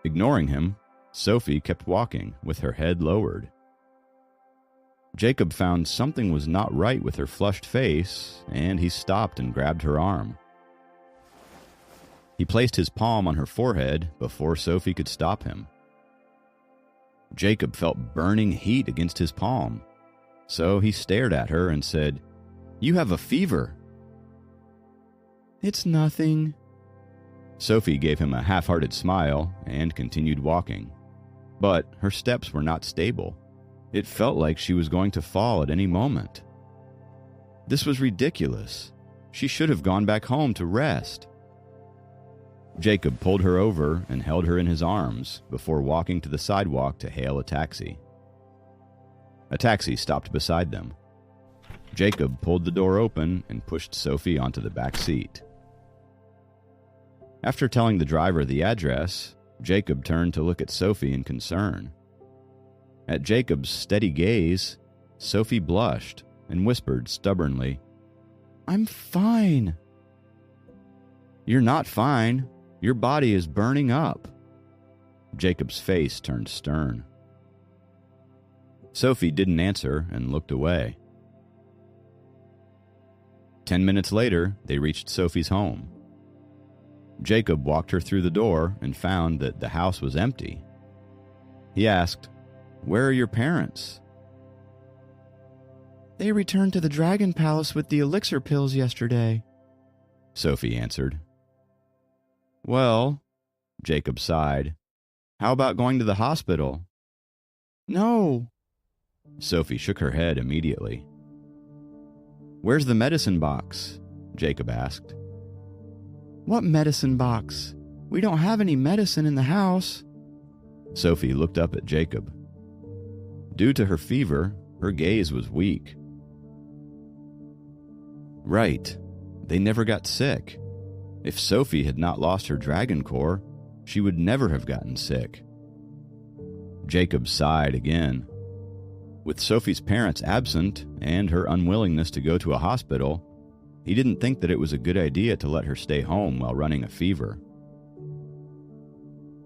Ignoring him, Sophie kept walking with her head lowered. Jacob found something was not right with her flushed face, and he stopped and grabbed her arm. He placed his palm on her forehead before Sophie could stop him. Jacob felt burning heat against his palm, so he stared at her and said, "You have a fever." "It's nothing." Sophie gave him a half-hearted smile and continued walking, but her steps were not stable. It felt like she was going to fall at any moment. This was ridiculous. She should have gone back home to rest. Jacob pulled her over and held her in his arms before walking to the sidewalk to hail a taxi. A taxi stopped beside them. Jacob pulled the door open and pushed Sophie onto the back seat. After telling the driver the address, Jacob turned to look at Sophie in concern. At Jacob's steady gaze, Sophie blushed and whispered stubbornly, "I'm fine." "You're not fine. Your body is burning up." Jacob's face turned stern. Sophie didn't answer and looked away. 10 minutes later, they reached Sophie's home. Jacob walked her through the door and found that the house was empty. He asked, "Where are your parents?" "They returned to the Dragon Palace with the elixir pills yesterday," Sophie answered. "Well," Jacob sighed, "how about going to the hospital?" "No." Sophie shook her head immediately. "Where's the medicine box?" Jacob asked. "What medicine box? We don't have any medicine in the house." Sophie looked up at Jacob. Due to her fever, her gaze was weak. Right, they never got sick. If Sophie had not lost her dragon core, she would never have gotten sick. Jacob sighed again. With Sophie's parents absent and her unwillingness to go to a hospital, he didn't think that it was a good idea to let her stay home while running a fever.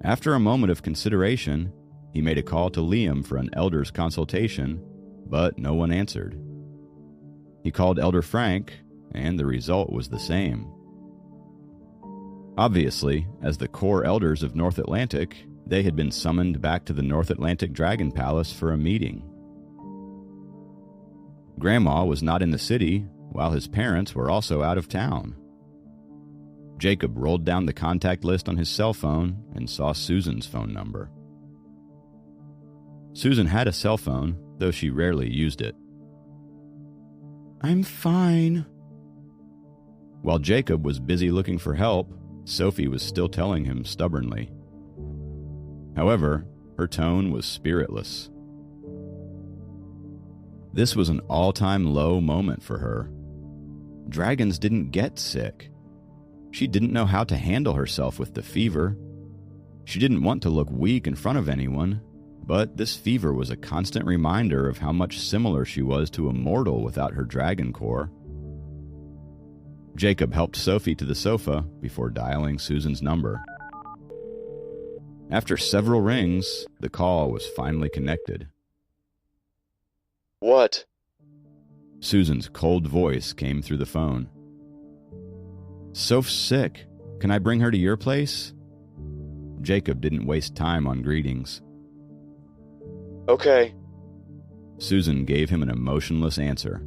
After a moment of consideration, he made a call to Liam for an elder's consultation, but no one answered. He called Elder Frank, and the result was the same. Obviously, as the core elders of North Atlantic, they had been summoned back to the North Atlantic Dragon Palace for a meeting. Grandma was not in the city, while his parents were also out of town. Jacob rolled down the contact list on his cell phone and saw Susan's phone number. Susan had a cell phone, though she rarely used it. "I'm fine." While Jacob was busy looking for help, Sophie was still telling him stubbornly. However, her tone was spiritless. This was an all-time low moment for her. Dragons didn't get sick. She didn't know how to handle herself with the fever. She didn't want to look weak in front of anyone, but this fever was a constant reminder of how much similar she was to a mortal without her dragon core. Jacob helped Sophie to the sofa before dialing Susan's number. After several rings, the call was finally connected. "What?" Susan's cold voice came through the phone. "Soph's sick. Can I bring her to your place?" Jacob didn't waste time on greetings. "Okay." Susan gave him an emotionless answer.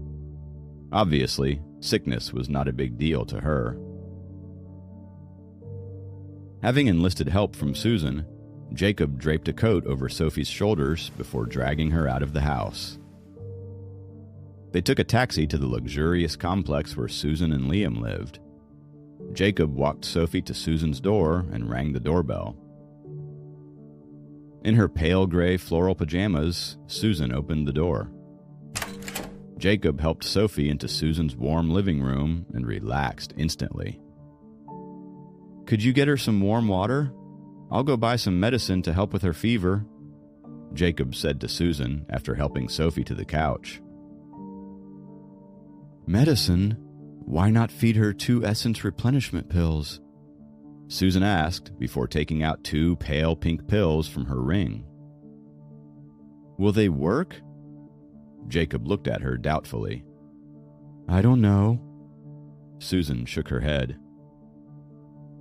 Obviously, sickness was not a big deal to her. Having enlisted help from Susan, Jacob draped a coat over Sophie's shoulders before dragging her out of the house. They took a taxi to the luxurious complex where Susan and Liam lived. Jacob walked Sophie to Susan's door and rang the doorbell. In her pale gray floral pajamas, Susan opened the door. Jacob helped Sophie into Susan's warm living room and relaxed instantly. "Could you get her some warm water? I'll go buy some medicine to help with her fever," Jacob said to Susan after helping Sophie to the couch. "Medicine? Why not feed her 2 essence replenishment pills?" Susan asked before taking out 2 pale pink pills from her ring. "Will they work?" Jacob looked at her doubtfully. "I don't know." Susan shook her head.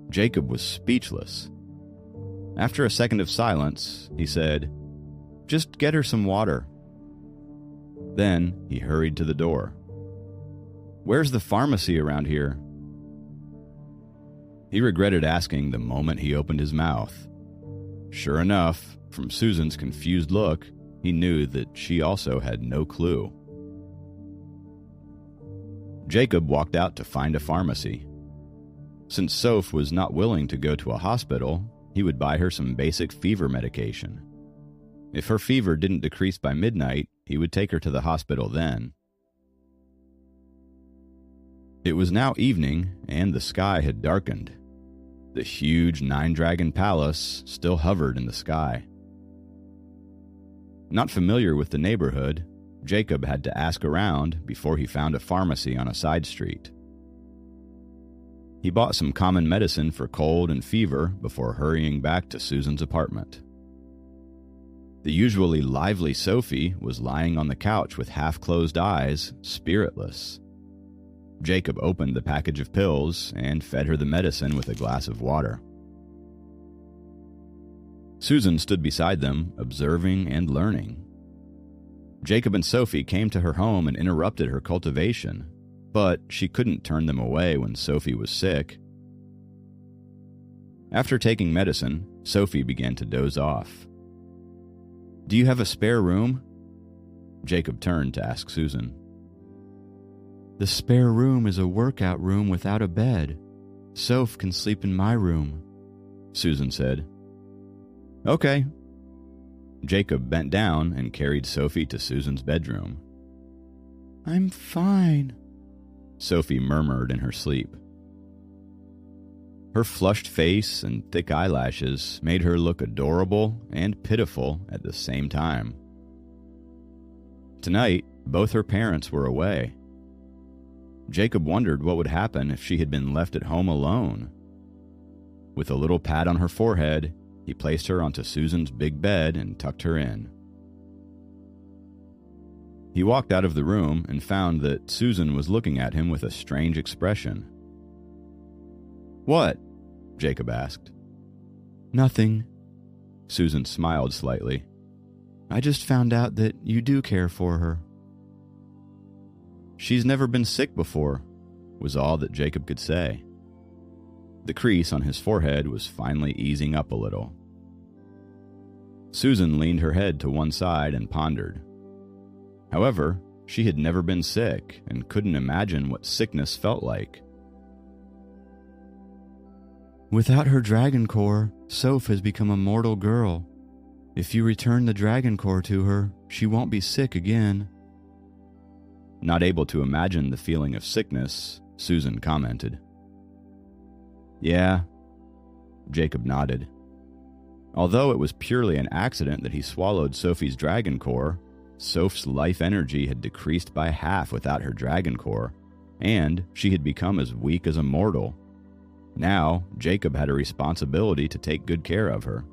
Jacob was speechless. After a second of silence, he said, "Just get her some water." Then he hurried to the door. "Where's the pharmacy around here?" He regretted asking the moment he opened his mouth. Sure enough, from Susan's confused look, he knew that she also had no clue. Jacob walked out to find a pharmacy. Since Soph was not willing to go to a hospital, he would buy her some basic fever medication. If her fever didn't decrease by midnight, he would take her to the hospital then. It was now evening, and the sky had darkened. The huge Nine-Dragon Palace still hovered in the sky. Not familiar with the neighborhood, Jacob had to ask around before he found a pharmacy on a side street. He bought some common medicine for cold and fever before hurrying back to Susan's apartment. The usually lively Sophie was lying on the couch with half-closed eyes, spiritless. Jacob opened the package of pills and fed her the medicine with a glass of water. Susan stood beside them, observing and learning. Jacob and Sophie came to her home and interrupted her cultivation, but she couldn't turn them away when Sophie was sick. After taking medicine, Sophie began to doze off. "Do you have a spare room?" Jacob turned to ask Susan. "The spare room is a workout room without a bed. Soph can sleep in my room," Susan said. "Okay." Jacob bent down and carried Sophie to Susan's bedroom. "I'm fine," Sophie murmured in her sleep. Her flushed face and thick eyelashes made her look adorable and pitiful at the same time. Tonight, both her parents were away. Jacob wondered what would happen if she had been left at home alone. With a little pat on her forehead, he placed her onto Susan's big bed and tucked her in. He walked out of the room and found that Susan was looking at him with a strange expression. "What?" Jacob asked. "Nothing." Susan smiled slightly. "I just found out that you do care for her." "She's never been sick before," was all that Jacob could say. The crease on his forehead was finally easing up a little. Susan leaned her head to one side and pondered. However, she had never been sick and couldn't imagine what sickness felt like. "Without her dragon core, Soph has become a mortal girl. If you return the dragon core to her, she won't be sick again." Not able to imagine the feeling of sickness, Susan commented. "Yeah." Jacob nodded. Although it was purely an accident that he swallowed Sophie's dragon core, Soph's life energy had decreased by half without her dragon core, and she had become as weak as a mortal. Now, Jacob had a responsibility to take good care of her.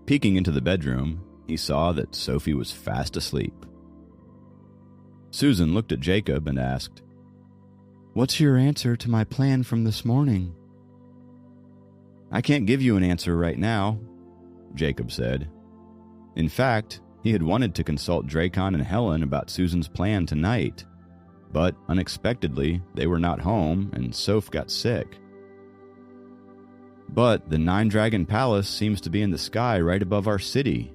Peeking into the bedroom, he saw that Sophie was fast asleep. Susan looked at Jacob and asked, "What's your answer to my plan from this morning?" "I can't give you an answer right now," Jacob said. In fact, he had wanted to consult Dracon and Helen about Susan's plan tonight, but unexpectedly they were not home and Soph got sick. "But the Nine-Dragon Palace seems to be in the sky right above our city,"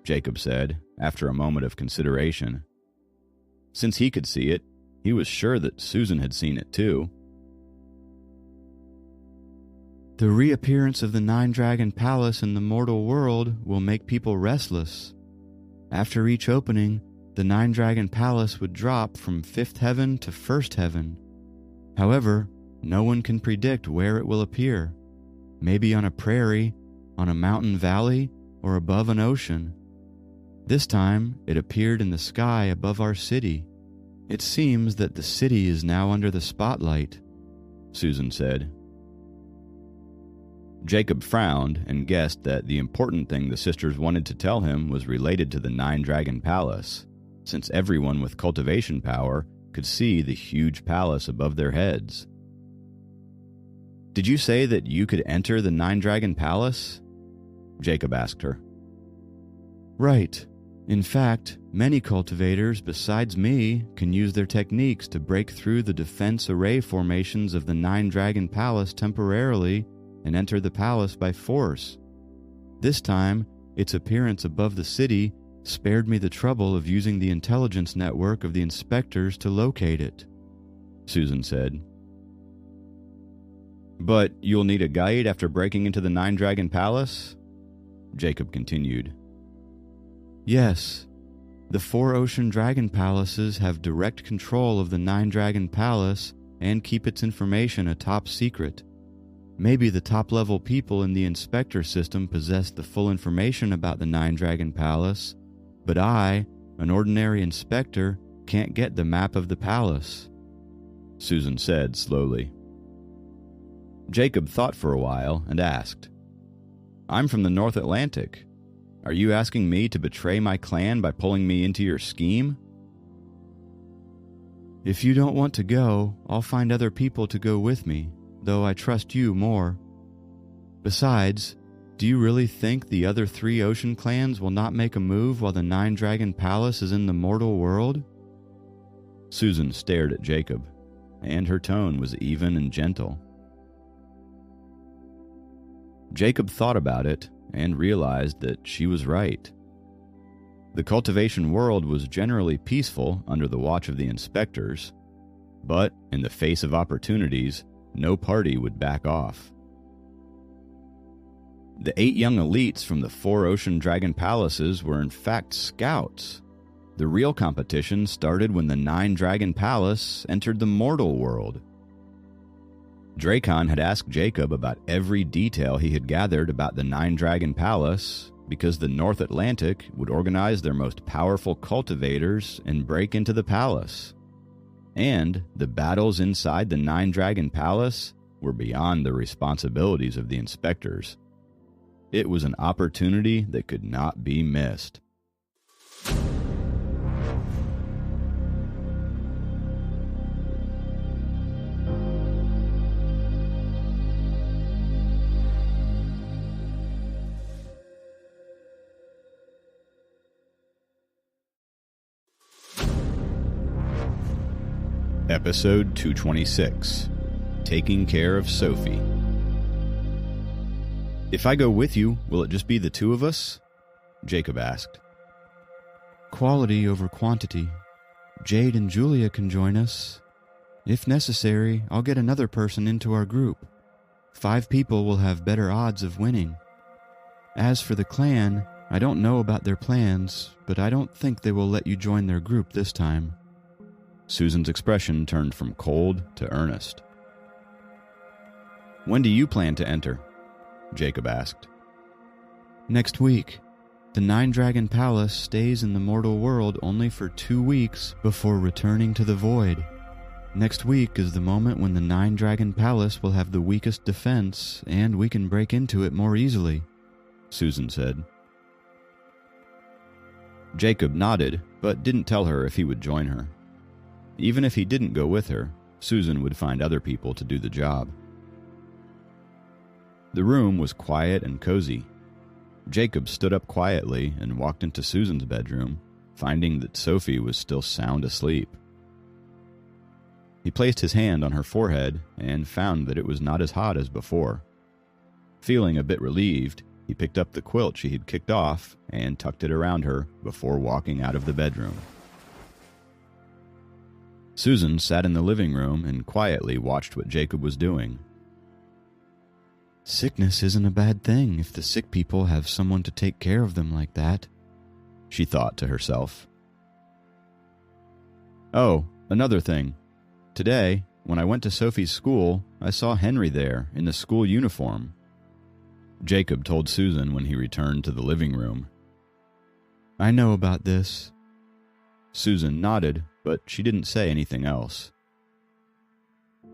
Jacob said after a moment of consideration. Since he could see it, he was sure that Susan had seen it too. The reappearance of the Nine-Dragon Palace in the mortal world will make people restless. After each opening, the Nine-Dragon Palace would drop from fifth heaven to first heaven. However, no one can predict where it will appear. Maybe on a prairie, on a mountain valley, or above an ocean. This time, it appeared in the sky above our city. It seems that the city is now under the spotlight, Susan said. Jacob frowned and guessed that the important thing the sisters wanted to tell him was related to the Nine-Dragon Palace, since everyone with cultivation power could see the huge palace above their heads. "Did you say that you could enter the Nine-Dragon Palace?" Jacob asked her. Right. In fact, many cultivators besides me can use their techniques to break through the defense array formations of the Nine-Dragon Palace temporarily and enter the palace by force. This time, its appearance above the city spared me the trouble of using the intelligence network of the inspectors to locate it, Susan said. "But you'll need a guide after breaking into the Nine-Dragon Palace?" Jacob continued. Yes. The 4 Ocean Dragon Palaces have direct control of the Nine-Dragon Palace and keep its information a top secret. Maybe the top-level people in the inspector system possess the full information about the Nine-Dragon Palace, but I, an ordinary inspector, can't get the map of the palace, Susan said slowly. Jacob thought for a while and asked, "I'm from the North Atlantic. Are you asking me to betray my clan by pulling me into your scheme?" If you don't want to go, I'll find other people to go with me, though I trust you more. Besides, do you really think the other 3 ocean clans will not make a move while the Nine-Dragon Palace is in the mortal world? Susan stared at Jacob, and her tone was even and gentle. Jacob thought about it and realized that she was right. The cultivation world was generally peaceful under the watch of the inspectors, but in the face of opportunities, no party would back off. The 8 young elites from the 4 Ocean Dragon Palaces were in fact scouts. The real competition started when the Nine-Dragon Palace entered the mortal world. Dracon had asked Jacob about every detail he had gathered about the Nine-Dragon Palace because the North Atlantic would organize their most powerful cultivators and break into the palace. And the battles inside the Nine-Dragon Palace were beyond the responsibilities of the inspectors. It was an opportunity that could not be missed. Episode 226, Taking Care of Sophie. "If I go with you, will it just be the 2 of us?" Jacob asked. Quality over quantity. Jade and Julia can join us. If necessary, I'll get another person into our group. 5 people will have better odds of winning. As for the clan, I don't know about their plans, but I don't think they will let you join their group this time. Susan's expression turned from cold to earnest. "When do you plan to enter?" Jacob asked. Next week. The Nine-Dragon Palace stays in the mortal world only for 2 weeks before returning to the void. Next week is the moment when the Nine-Dragon Palace will have the weakest defense and we can break into it more easily, Susan said. Jacob nodded, but didn't tell her if he would join her. Even if he didn't go with her, Susan would find other people to do the job. The room was quiet and cozy. Jacob stood up quietly and walked into Susan's bedroom, finding that Sophie was still sound asleep. He placed his hand on her forehead and found that it was not as hot as before. Feeling a bit relieved, he picked up the quilt she had kicked off and tucked it around her before walking out of the bedroom. Susan sat in the living room and quietly watched what Jacob was doing. Sickness isn't a bad thing if the sick people have someone to take care of them like that, she thought to herself. Oh, another thing. Today, when I went to Sophie's school, I saw Henry there in the school uniform. Jacob told Susan when he returned to the living room. I know about this. Susan nodded, but she didn't say anything else.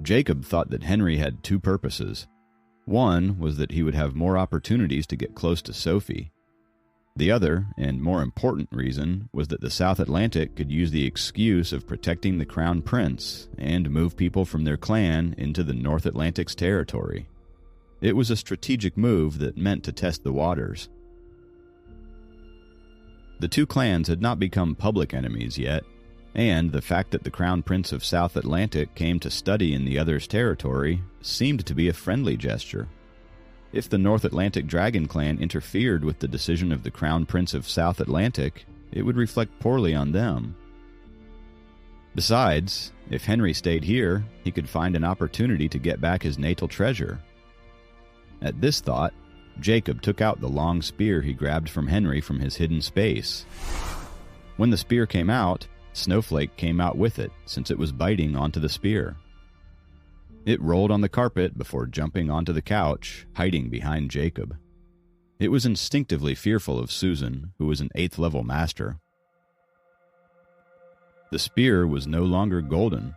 Jacob thought that Henry had two purposes. One was that he would have more opportunities to get close to Sophie. The other, and more important reason, was that the South Atlantic could use the excuse of protecting the Crown Prince and move people from their clan into the North Atlantic's territory. It was a strategic move that meant to test the waters. The two clans had not become public enemies yet, and the fact that the Crown Prince of South Atlantic came to study in the other's territory seemed to be a friendly gesture. If the North Atlantic Dragon Clan interfered with the decision of the Crown Prince of South Atlantic, it would reflect poorly on them. Besides, if Henry stayed here, he could find an opportunity to get back his natal treasure. At this thought, Jacob took out the long spear he grabbed from Henry from his hidden space. When the spear came out, Snowflake came out with it, since it was biting onto the spear. It rolled on the carpet before jumping onto the couch, hiding behind Jacob. It was instinctively fearful of Susan, who was an 8th level master. The spear was no longer golden.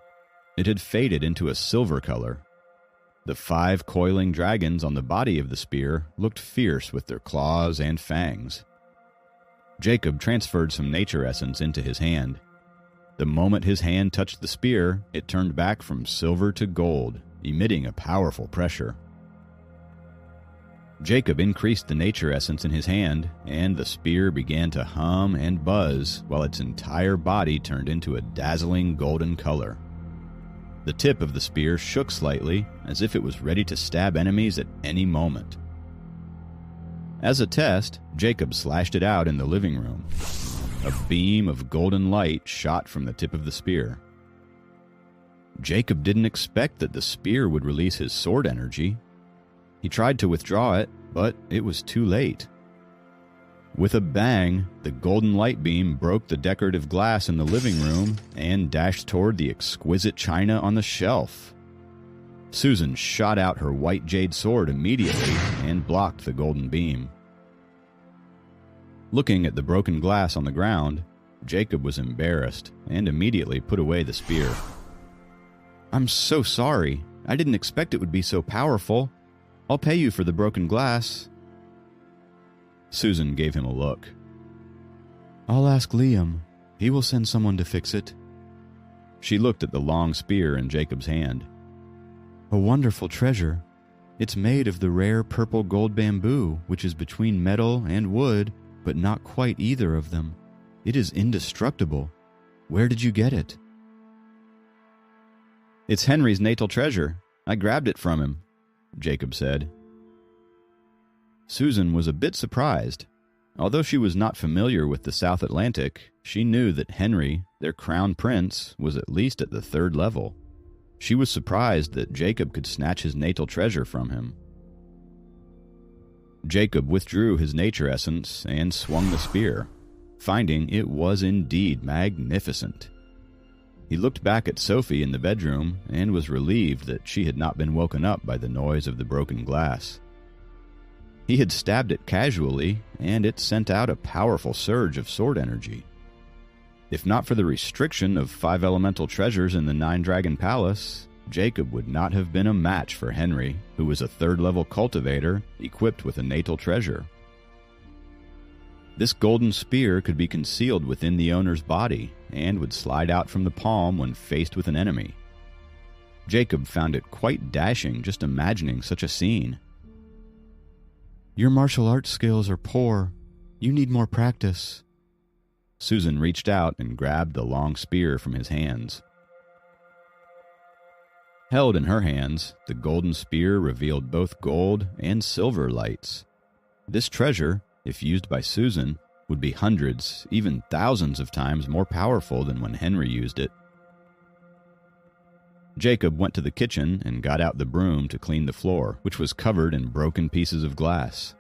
It had faded into a silver color. The 5 coiling dragons on the body of the spear looked fierce with their claws and fangs. Jacob transferred some nature essence into his hand. The moment his hand touched the spear, it turned back from silver to gold, emitting a powerful pressure. Jacob increased the nature essence in his hand, and the spear began to hum and buzz while its entire body turned into a dazzling golden color. The tip of the spear shook slightly, as if it was ready to stab enemies at any moment. As a test, Jacob slashed it out in the living room. A beam of golden light shot from the tip of the spear. Jacob didn't expect that the spear would release his sword energy. He tried to withdraw it, but it was too late. With a bang, the golden light beam broke the decorative glass in the living room and dashed toward the exquisite china on the shelf. Susan shot out her white jade sword immediately and blocked the golden beam. Looking at the broken glass on the ground, Jacob was embarrassed and immediately put away the spear. I'm so sorry. I didn't expect it would be so powerful. I'll pay you for the broken glass. Susan gave him a look. I'll ask Liam. He will send someone to fix it. She looked at the long spear in Jacob's hand. A wonderful treasure. It's made of the rare purple gold bamboo, which is between metal and wood, but not quite either of them. It is indestructible. Where did you get it? It's Henry's natal treasure. I grabbed it from him, Jacob said. Susan was a bit surprised. Although she was not familiar with the South Atlantic, she knew that Henry, their crown prince, was at least at the 3rd level. She was surprised that Jacob could snatch his natal treasure from him. Jacob withdrew his nature essence and swung the spear, finding it was indeed magnificent. He looked back at Sophie in the bedroom and was relieved that she had not been woken up by the noise of the broken glass. He had stabbed it casually, and it sent out a powerful surge of sword energy. If not for the restriction of 5 elemental treasures in the 9-Dragon Palace, Jacob would not have been a match for Henry, who was a 3rd-level cultivator equipped with a natal treasure. This golden spear could be concealed within the owner's body and would slide out from the palm when faced with an enemy. Jacob found it quite dashing just imagining such a scene. Your martial arts skills are poor. You need more practice. Susan reached out and grabbed the long spear from his hands. Held in her hands, the golden spear revealed both gold and silver lights. This treasure, if used by Susan, would be hundreds, even thousands of times more powerful than when Henry used it. Jacob went to the kitchen and got out the broom to clean the floor, which was covered in broken pieces of glass.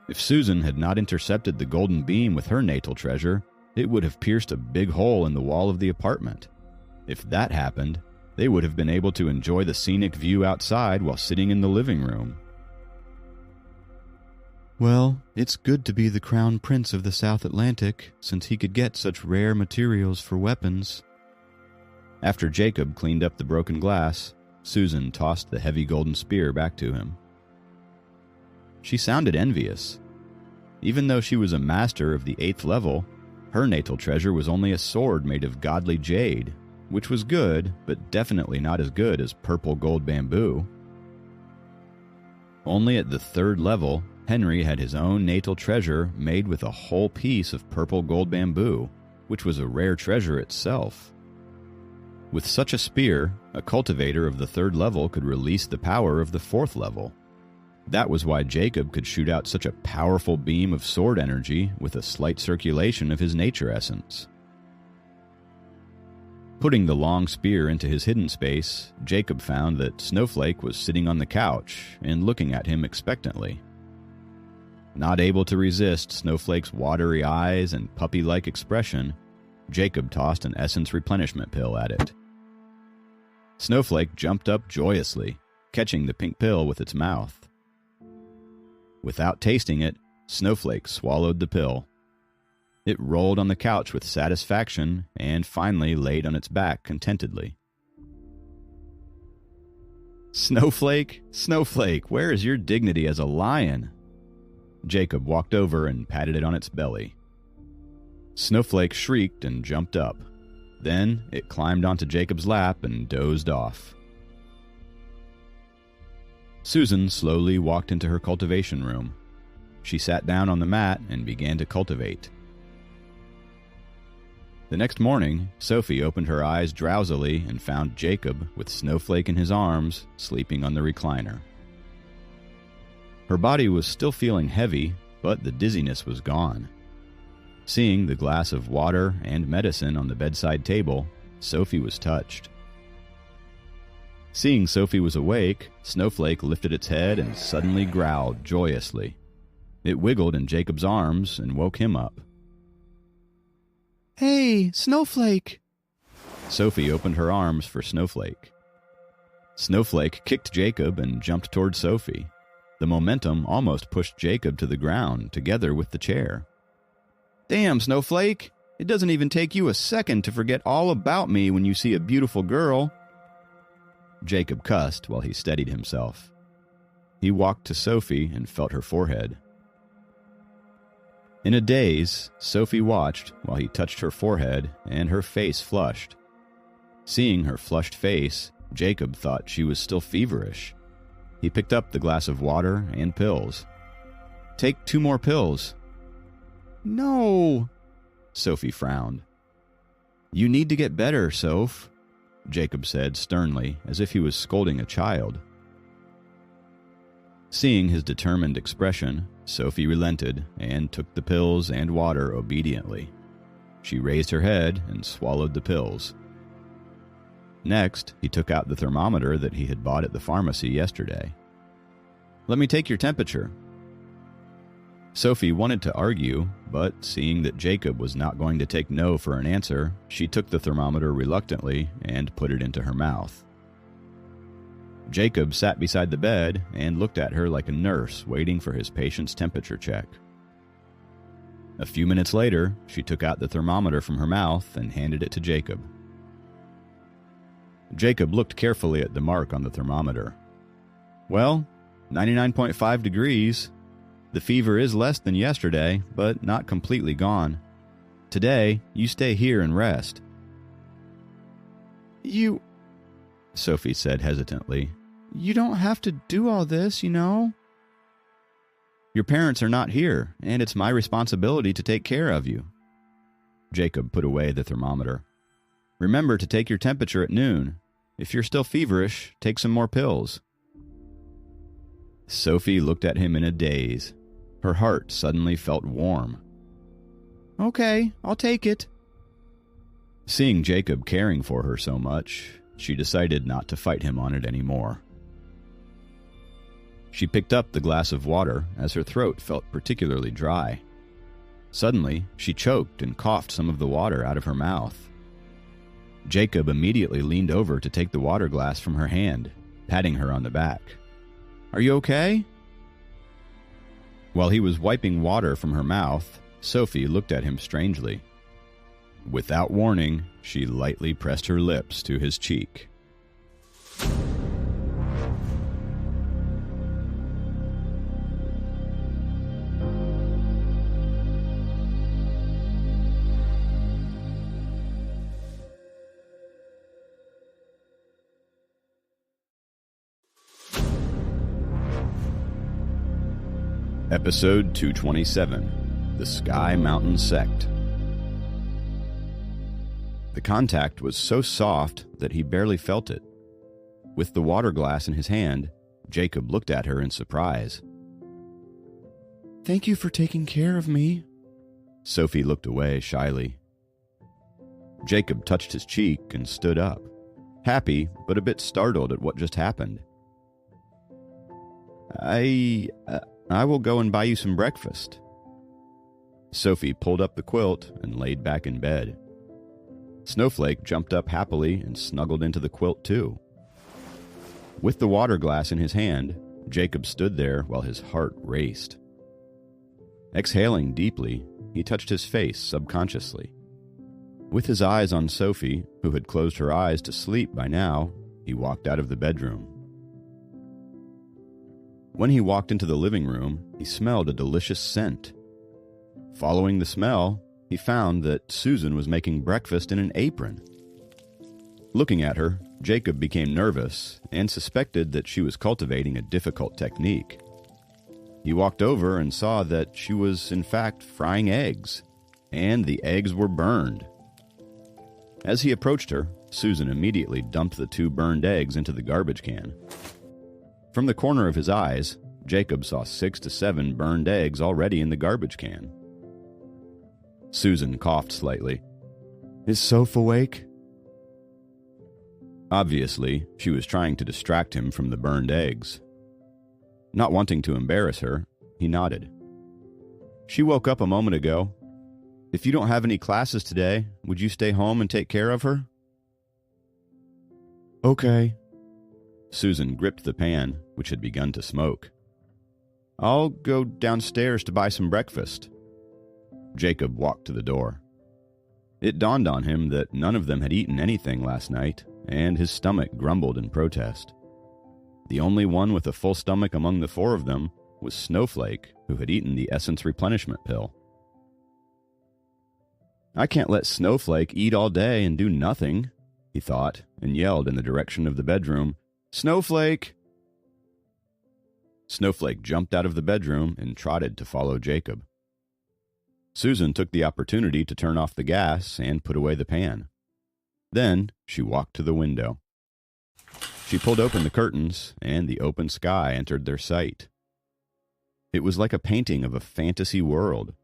If Susan had not intercepted the golden beam with her natal treasure, it would have pierced a big hole in the wall of the apartment. If that happened, they would have been able to enjoy the scenic view outside while sitting in the living room. Well, it's good to be the crown prince of the South Atlantic, since he could get such rare materials for weapons. After Jacob cleaned up the broken glass, Susan tossed the heavy golden spear back to him. She sounded envious. Even though she was a master of the 8th level, her natal treasure was only a sword made of godly jade, which was good, but definitely not as good as purple gold bamboo. Only at the 3rd level, Henry had his own natal treasure made with a whole piece of purple gold bamboo, which was a rare treasure itself. With such a spear, a cultivator of the 3rd level could release the power of the 4th level. That was why Jacob could shoot out such a powerful beam of sword energy with a slight circulation of his nature essence. Putting the long spear into his hidden space, Jacob found that Snowflake was sitting on the couch and looking at him expectantly. Not able to resist Snowflake's watery eyes and puppy-like expression, Jacob tossed an essence replenishment pill at it. Snowflake jumped up joyously, catching the pink pill with its mouth. Without tasting it, Snowflake swallowed the pill. It rolled on the couch with satisfaction and finally laid on its back contentedly. "Snowflake, Snowflake, where is your dignity as a lion?" Jacob walked over and patted it on its belly. Snowflake shrieked and jumped up. Then it climbed onto Jacob's lap and dozed off. Susan slowly walked into her cultivation room. She sat down on the mat and began to cultivate. The next morning, Sophie opened her eyes drowsily and found Jacob, with Snowflake in his arms, sleeping on the recliner. Her body was still feeling heavy, but the dizziness was gone. Seeing the glass of water and medicine on the bedside table, Sophie was touched. Seeing Sophie was awake, Snowflake lifted its head and suddenly growled joyously. It wiggled in Jacob's arms and woke him up. "Hey, Snowflake!" Sophie opened her arms for Snowflake. Snowflake kicked Jacob and jumped toward Sophie. The momentum almost pushed Jacob to the ground, together with the chair. "Damn, Snowflake! It doesn't even take you a second to forget all about me when you see a beautiful girl." Jacob cussed while he steadied himself. He walked to Sophie and felt her forehead. In a daze, Sophie watched while he touched her forehead, and her face flushed. Seeing her flushed face, Jacob thought she was still feverish. He picked up the glass of water and pills. "Take 2 more pills." "No," Sophie frowned. "You need to get better, Soph," Jacob said sternly, as if he was scolding a child. Seeing his determined expression, Sophie relented and took the pills and water obediently. She raised her head and swallowed the pills. Next, he took out the thermometer that he had bought at the pharmacy yesterday. "Let me take your temperature." Sophie wanted to argue, but seeing that Jacob was not going to take no for an answer, she took the thermometer reluctantly and put it into her mouth. Jacob sat beside the bed and looked at her like a nurse waiting for his patient's temperature check. A few minutes later, she took out the thermometer from her mouth and handed it to Jacob. Jacob looked carefully at the mark on the thermometer. "Well, 99.5 degrees. The fever is less than yesterday, but not completely gone. Today, you stay here and rest." "You," Sophie said hesitantly, "you don't have to do all this, you know." "Your parents are not here, and it's my responsibility to take care of you." Jacob put away the thermometer. "Remember to take your temperature at noon. If you're still feverish, take some more pills." Sophie looked at him in a daze. Her heart suddenly felt warm. "Okay, I'll take it." Seeing Jacob caring for her so much, she decided not to fight him on it anymore. She picked up the glass of water as her throat felt particularly dry. Suddenly, she choked and coughed some of the water out of her mouth. Jacob immediately leaned over to take the water glass from her hand, patting her on the back. "Are you okay?" While he was wiping water from her mouth, Sophie looked at him strangely. Without warning, she lightly pressed her lips to his cheek. Episode 227, The Sky Mountain Sect. The contact was so soft that he barely felt it. With the water glass in his hand, Jacob looked at her in surprise. "Thank you for taking care of me." Sophie looked away shyly. Jacob touched his cheek and stood up, happy but a bit startled at what just happened. I will go and buy you some breakfast." Sophie pulled up the quilt and laid back in bed. Snowflake jumped up happily and snuggled into the quilt too. With the water glass in his hand, Jacob stood there while his heart raced. Exhaling deeply, he touched his face subconsciously. With his eyes on Sophie, who had closed her eyes to sleep by now, he walked out of the bedroom. When he walked into the living room, he smelled a delicious scent. Following the smell, he found that Susan was making breakfast in an apron. Looking at her, Jacob became nervous and suspected that she was cultivating a difficult technique. He walked over and saw that she was, in fact, frying eggs, and the eggs were burned. As he approached her, Susan immediately dumped the 2 burned eggs into the garbage can. From the corner of his eyes, Jacob saw 6 to 7 burned eggs already in the garbage can. Susan coughed slightly. "Is Soph awake?" Obviously, she was trying to distract him from the burned eggs. Not wanting to embarrass her, he nodded. "She woke up a moment ago. If you don't have any classes today, would you stay home and take care of her?" "Okay." Susan gripped the pan, which had begun to smoke. "I'll go downstairs to buy some breakfast." Jacob walked to the door. It dawned on him that none of them had eaten anything last night, and his stomach grumbled in protest. The only one with a full stomach among the 4 of them was Snowflake, who had eaten the Essence Replenishment pill. "I can't let Snowflake eat all day and do nothing," he thought, and yelled in the direction of the bedroom, "Snowflake!" Snowflake jumped out of the bedroom and trotted to follow Jacob. Susan took the opportunity to turn off the gas and put away the pan. Then she walked to the window. She pulled open the curtains, and the open sky entered their sight. It was like a painting of a fantasy world.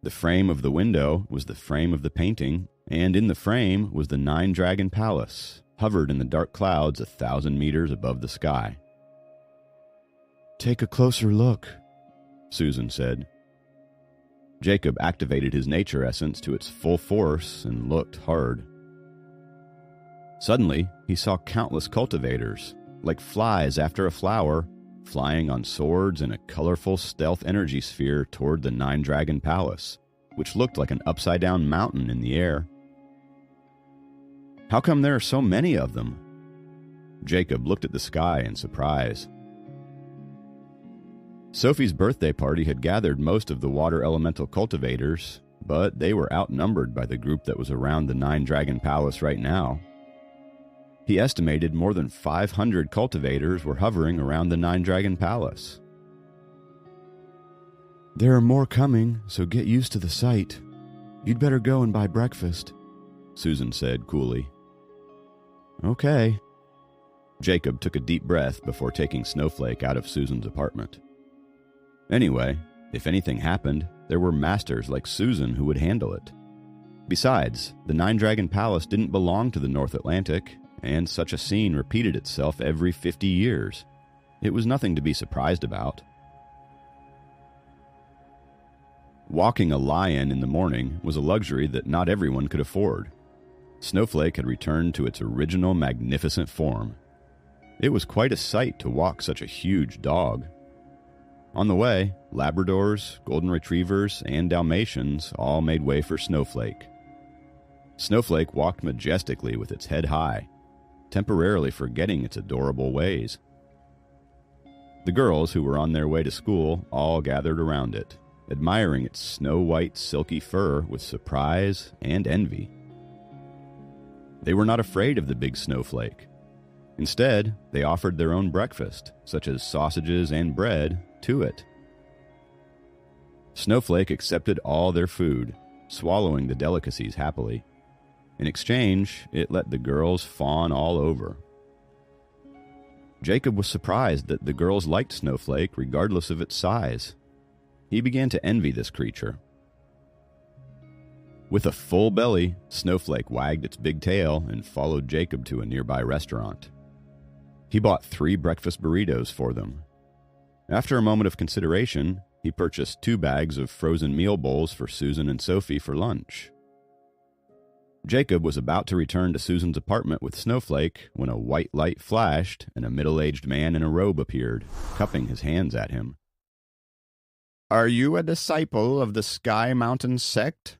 The frame of the window was the frame of the painting, and in the frame was the 9-Dragon Palace, hovered in the dark clouds 1,000 meters above the sky. "Take a closer look," Susan said. Jacob activated his nature essence to its full force and looked hard. Suddenly, he saw countless cultivators, like flies after a flower, flying on swords in a colorful stealth energy sphere toward the 9-Dragon Palace, which looked like an upside-down mountain in the air. How come there are so many of them? Jacob looked at the sky in surprise. Sophie's birthday party had gathered most of the water elemental cultivators, but they were outnumbered by the group that was around the 9-Dragon Palace right now. He estimated more than 500 cultivators were hovering around the 9-Dragon Palace. "There are more coming, so get used to the sight. You'd better go and buy breakfast," Susan said coolly. "Okay." Jacob took a deep breath before taking Snowflake out of Susan's apartment. Anyway, if anything happened, there were masters like Susan who would handle it. Besides, the 9-Dragon Palace didn't belong to the North Atlantic, and such a scene repeated itself every 50 years. It was nothing to be surprised about. Walking a lion in the morning was a luxury that not everyone could afford. Snowflake had returned to its original magnificent form. It was quite a sight to walk such a huge dog. On the way, Labradors, Golden Retrievers, and Dalmatians all made way for Snowflake. Snowflake walked majestically with its head high, temporarily forgetting its adorable ways. The girls who were on their way to school all gathered around it, admiring its snow-white silky fur with surprise and envy. They were not afraid of the big Snowflake. Instead, they offered their own breakfast, such as sausages and bread, to it. Snowflake accepted all their food, swallowing the delicacies happily. In exchange, it let the girls fawn all over. Jacob was surprised that the girls liked Snowflake regardless of its size. He began to envy this creature. With a full belly, Snowflake wagged its big tail and followed Jacob to a nearby restaurant. He bought 3 breakfast burritos for them. After a moment of consideration, he purchased 2 bags of frozen meal bowls for Susan and Sophie for lunch. Jacob was about to return to Susan's apartment with Snowflake when a white light flashed and a middle-aged man in a robe appeared, cupping his hands at him. "Are you a disciple of the Sky Mountain sect?"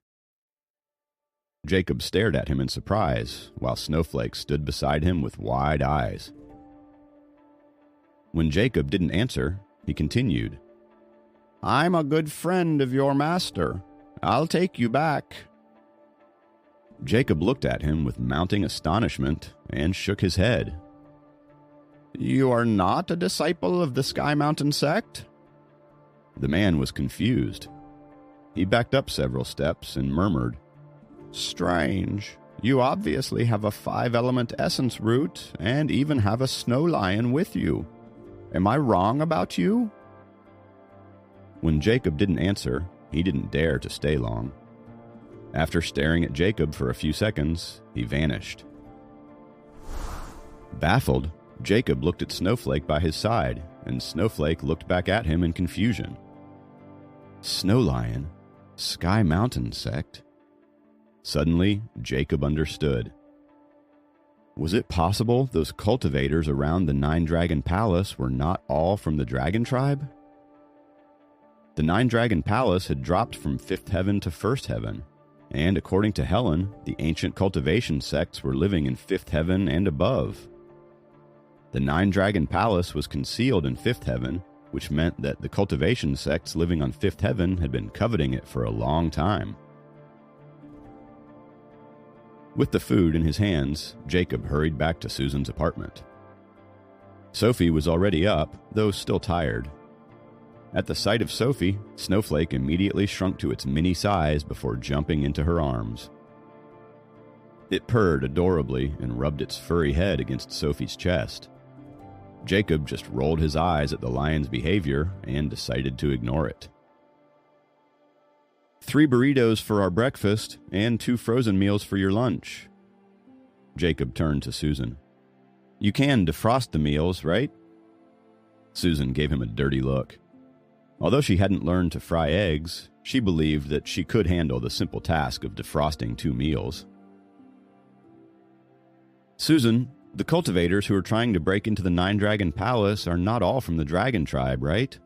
Jacob stared at him in surprise, while Snowflake stood beside him with wide eyes. When Jacob didn't answer, he continued, "I'm a good friend of your master. I'll take you back." Jacob looked at him with mounting astonishment and shook his head. "You are not a disciple of the Sky Mountain sect?" The man was confused. He backed up several steps and murmured, "Strange. You obviously have a 5-element essence root and even have a snow lion with you. Am I wrong about you?" When Jacob didn't answer, he didn't dare to stay long. After staring at Jacob for a few seconds, he vanished. Baffled, Jacob looked at Snowflake by his side, and Snowflake looked back at him in confusion. Snow Lion? Sky Mountain sect? Suddenly, Jacob understood. Was it possible those cultivators around the Nine Dragon Palace were not all from the Dragon Tribe? The Nine Dragon Palace had dropped from 5th heaven to 1st heaven, and according to Helen, the ancient cultivation sects were living in 5th heaven and above. The Nine Dragon Palace was concealed in 5th heaven, which meant that the cultivation sects living on 5th heaven had been coveting it for a long time. With the food in his hands, Jacob hurried back to Susan's apartment. Sophie was already up, though still tired. At the sight of Sophie, Snowflake immediately shrunk to its mini size before jumping into her arms. It purred adorably and rubbed its furry head against Sophie's chest. Jacob just rolled his eyes at the lion's behavior and decided to ignore it. 3 burritos for our breakfast and 2 frozen meals for your lunch. Jacob turned to Susan. You can defrost the meals, right? Susan gave him a dirty look. Although she hadn't learned to fry eggs, she believed that she could handle the simple task of defrosting 2 meals. Susan, the cultivators who are trying to break into the Nine Dragon Palace are not all from the Dragon Tribe, right?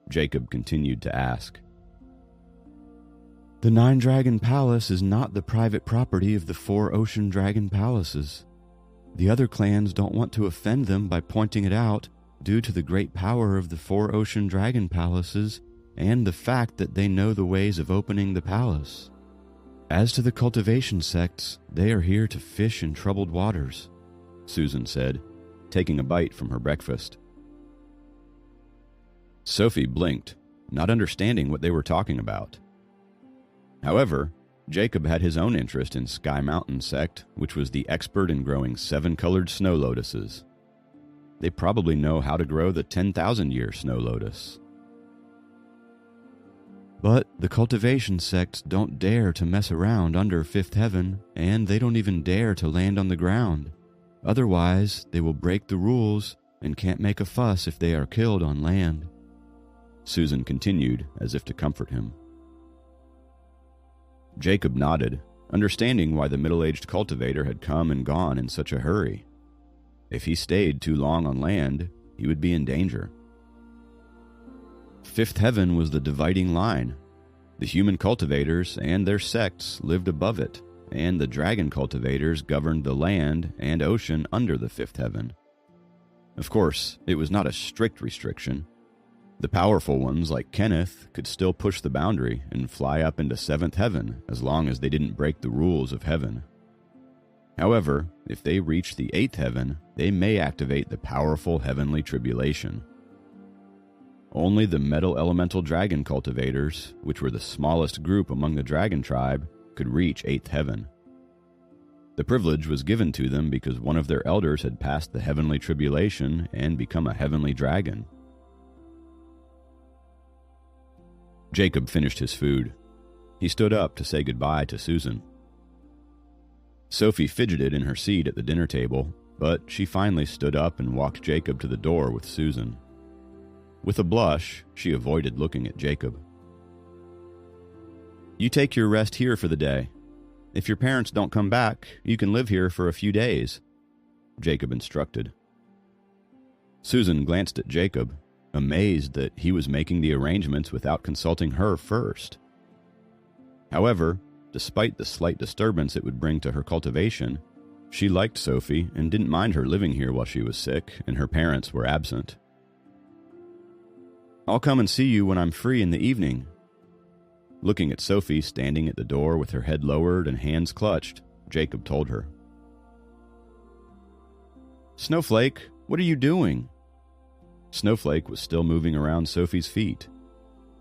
Jacob continued to ask. The Nine Dragon Palace is not the private property of the 4 Ocean Dragon Palaces. The other clans don't want to offend them by pointing it out due to the great power of the 4 Ocean Dragon Palaces and the fact that they know the ways of opening the palace. As to the cultivation sects, they are here to fish in troubled waters, Susan said, taking a bite from her breakfast. Sophie blinked, not understanding what they were talking about. However, Jacob had his own interest in Sky Mountain sect, which was the expert in growing 7-colored snow lotuses. They probably know how to grow the 10,000-year snow lotus. But the cultivation sects don't dare to mess around under 5th heaven, and they don't even dare to land on the ground. Otherwise, they will break the rules and can't make a fuss if they are killed on land." Susan continued, as if to comfort him. Jacob nodded, understanding why the middle-aged cultivator had come and gone in such a hurry. If he stayed too long on land, he would be in danger. Fifth heaven was the dividing line. The human cultivators and their sects lived above it, and the dragon cultivators governed the land and ocean under the fifth heaven. Of course, it was not a strict restriction. The powerful ones, like Kenneth, could still push the boundary and fly up into seventh heaven as long as they didn't break the rules of heaven. However, if they reach the eighth heaven, they may activate the powerful heavenly tribulation. Only the metal elemental dragon cultivators, which were the smallest group among the dragon tribe, could reach eighth heaven. The privilege was given to them because one of their elders had passed the heavenly tribulation and become a heavenly dragon. Jacob finished his food. He stood up to say goodbye to Susan. Sophie fidgeted in her seat at the dinner table, but she finally stood up and walked Jacob to the door with Susan. With a blush, she avoided looking at Jacob. "You take your rest here for the day. If your parents don't come back, you can live here for a few days," Jacob instructed. Susan glanced at Jacob, amazed that he was making the arrangements without consulting her first. However, despite the slight disturbance it would bring to her cultivation, she liked Sophie and didn't mind her living here while she was sick and her parents were absent. "I'll come and see you when I'm free in the evening." Looking at Sophie standing at the door with her head lowered and hands clutched, Jacob told her. "Snowflake, what are you doing?" Snowflake was still moving around Sophie's feet.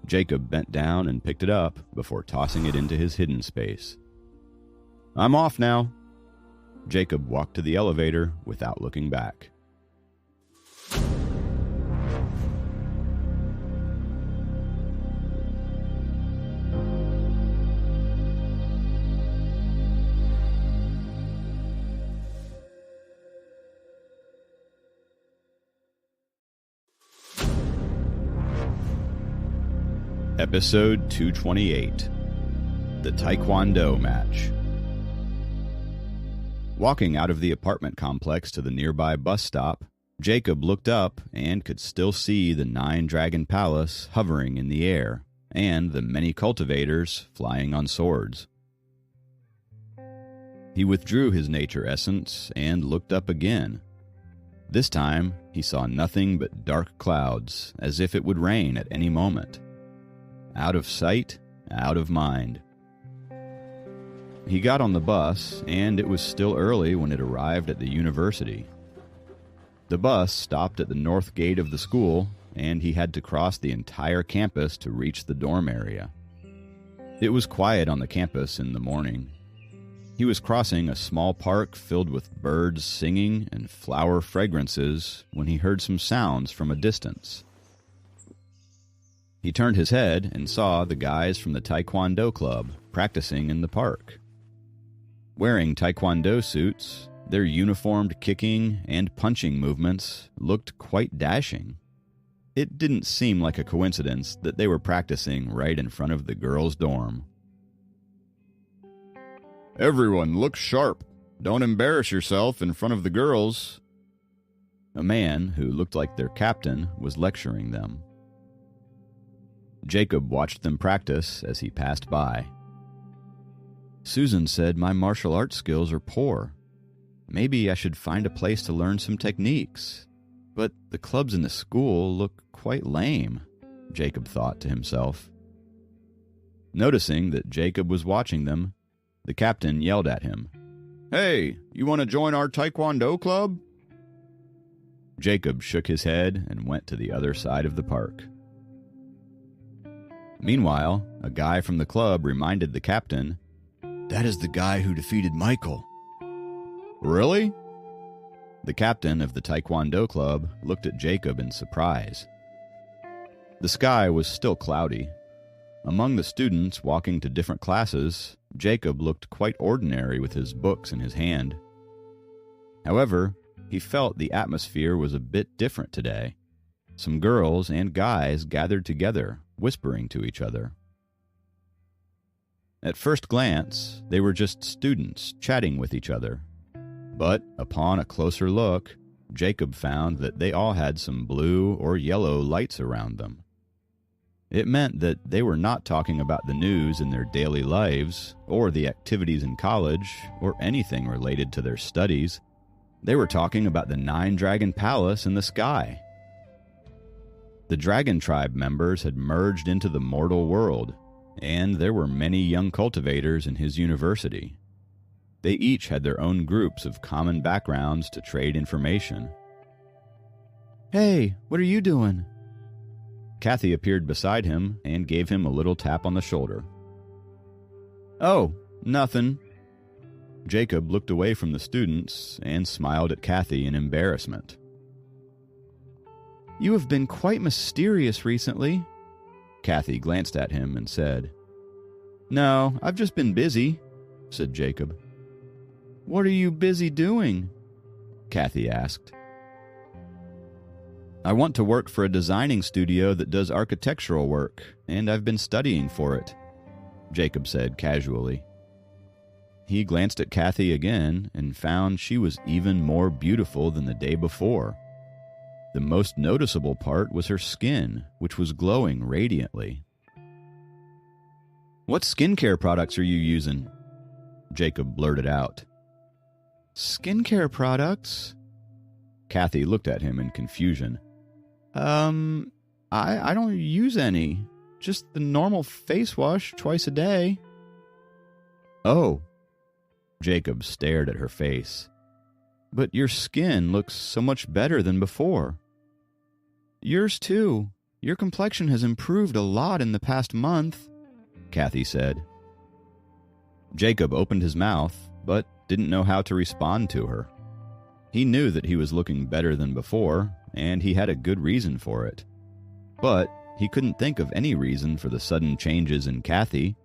Jacob bent down and picked it up before tossing it into his hidden space. "I'm off now." Jacob walked to the elevator without looking back. Episode 228, The Taekwondo Match. Walking out of the apartment complex to the nearby bus stop, Jacob looked up and could still see the Nine Dragon Palace hovering in the air, and the many cultivators flying on swords. He withdrew his nature essence and looked up again. This time, he saw nothing but dark clouds, as if it would rain at any moment. Out of sight, out of mind. He got on the bus, and it was still early when it arrived at the university. The bus stopped at the north gate of the school, and he had to cross the entire campus to reach the dorm area. It was quiet on the campus in the morning. He was crossing a small park filled with birds singing and flower fragrances when he heard some sounds from a distance. He turned his head and saw the guys from the Taekwondo club practicing in the park. Wearing Taekwondo suits, their uniformed kicking and punching movements looked quite dashing. It didn't seem like a coincidence that they were practicing right in front of the girls' dorm. "Everyone, look sharp. Don't embarrass yourself in front of the girls." A man who looked like their captain was lecturing them. Jacob watched them practice as he passed by. "Susan said my martial arts skills are poor. Maybe I should find a place to learn some techniques. But the clubs in the school look quite lame," Jacob thought to himself. Noticing that Jacob was watching them, the captain yelled at him, "Hey, you want to join our Taekwondo club?" Jacob shook his head and went to the other side of the park. Meanwhile, a guy from the club reminded the captain, "That is the guy who defeated Michael." "Really?" The captain of the Taekwondo club looked at Jacob in surprise. The sky was still cloudy. Among the students walking to different classes, Jacob looked quite ordinary with his books in his hand. However, he felt the atmosphere was a bit different today. Some girls and guys gathered together, whispering to each other. At first glance, they were just students chatting with each other. But upon a closer look, Jacob found that they all had some blue or yellow lights around them. It meant that they were not talking about the news in their daily lives, or the activities in college, or anything related to their studies. They were talking about the Nine Dragon Palace in the sky. The Dragon Tribe members had merged into the mortal world, and there were many young cultivators in his university. They each had their own groups of common backgrounds to trade information. "Hey, what are you doing?" Kathy appeared beside him and gave him a little tap on the shoulder. "Oh, nothing." Jacob looked away from the students and smiled at Kathy in embarrassment. "You have been quite mysterious recently." Kathy glanced at him and said, "No, I've just been busy," said Jacob. "What are you busy doing?" Kathy asked. "I want to work for a designing studio that does architectural work, and I've been studying for it," Jacob said casually. He glanced at Kathy again and found she was even more beautiful than the day before. The most noticeable part was her skin, which was glowing radiantly. "What skincare products are you using?" Jacob blurted out. "Skincare products?" Kathy looked at him in confusion. I don't use any. Just the normal face wash twice a day." "Oh." Jacob stared at her face. "But your skin looks so much better than before." "Yours too. Your complexion has improved a lot in the past month," Kathy said. Jacob opened his mouth, but didn't know how to respond to her. He knew that he was looking better than before, and he had a good reason for it. But he couldn't think of any reason for the sudden changes in Kathy.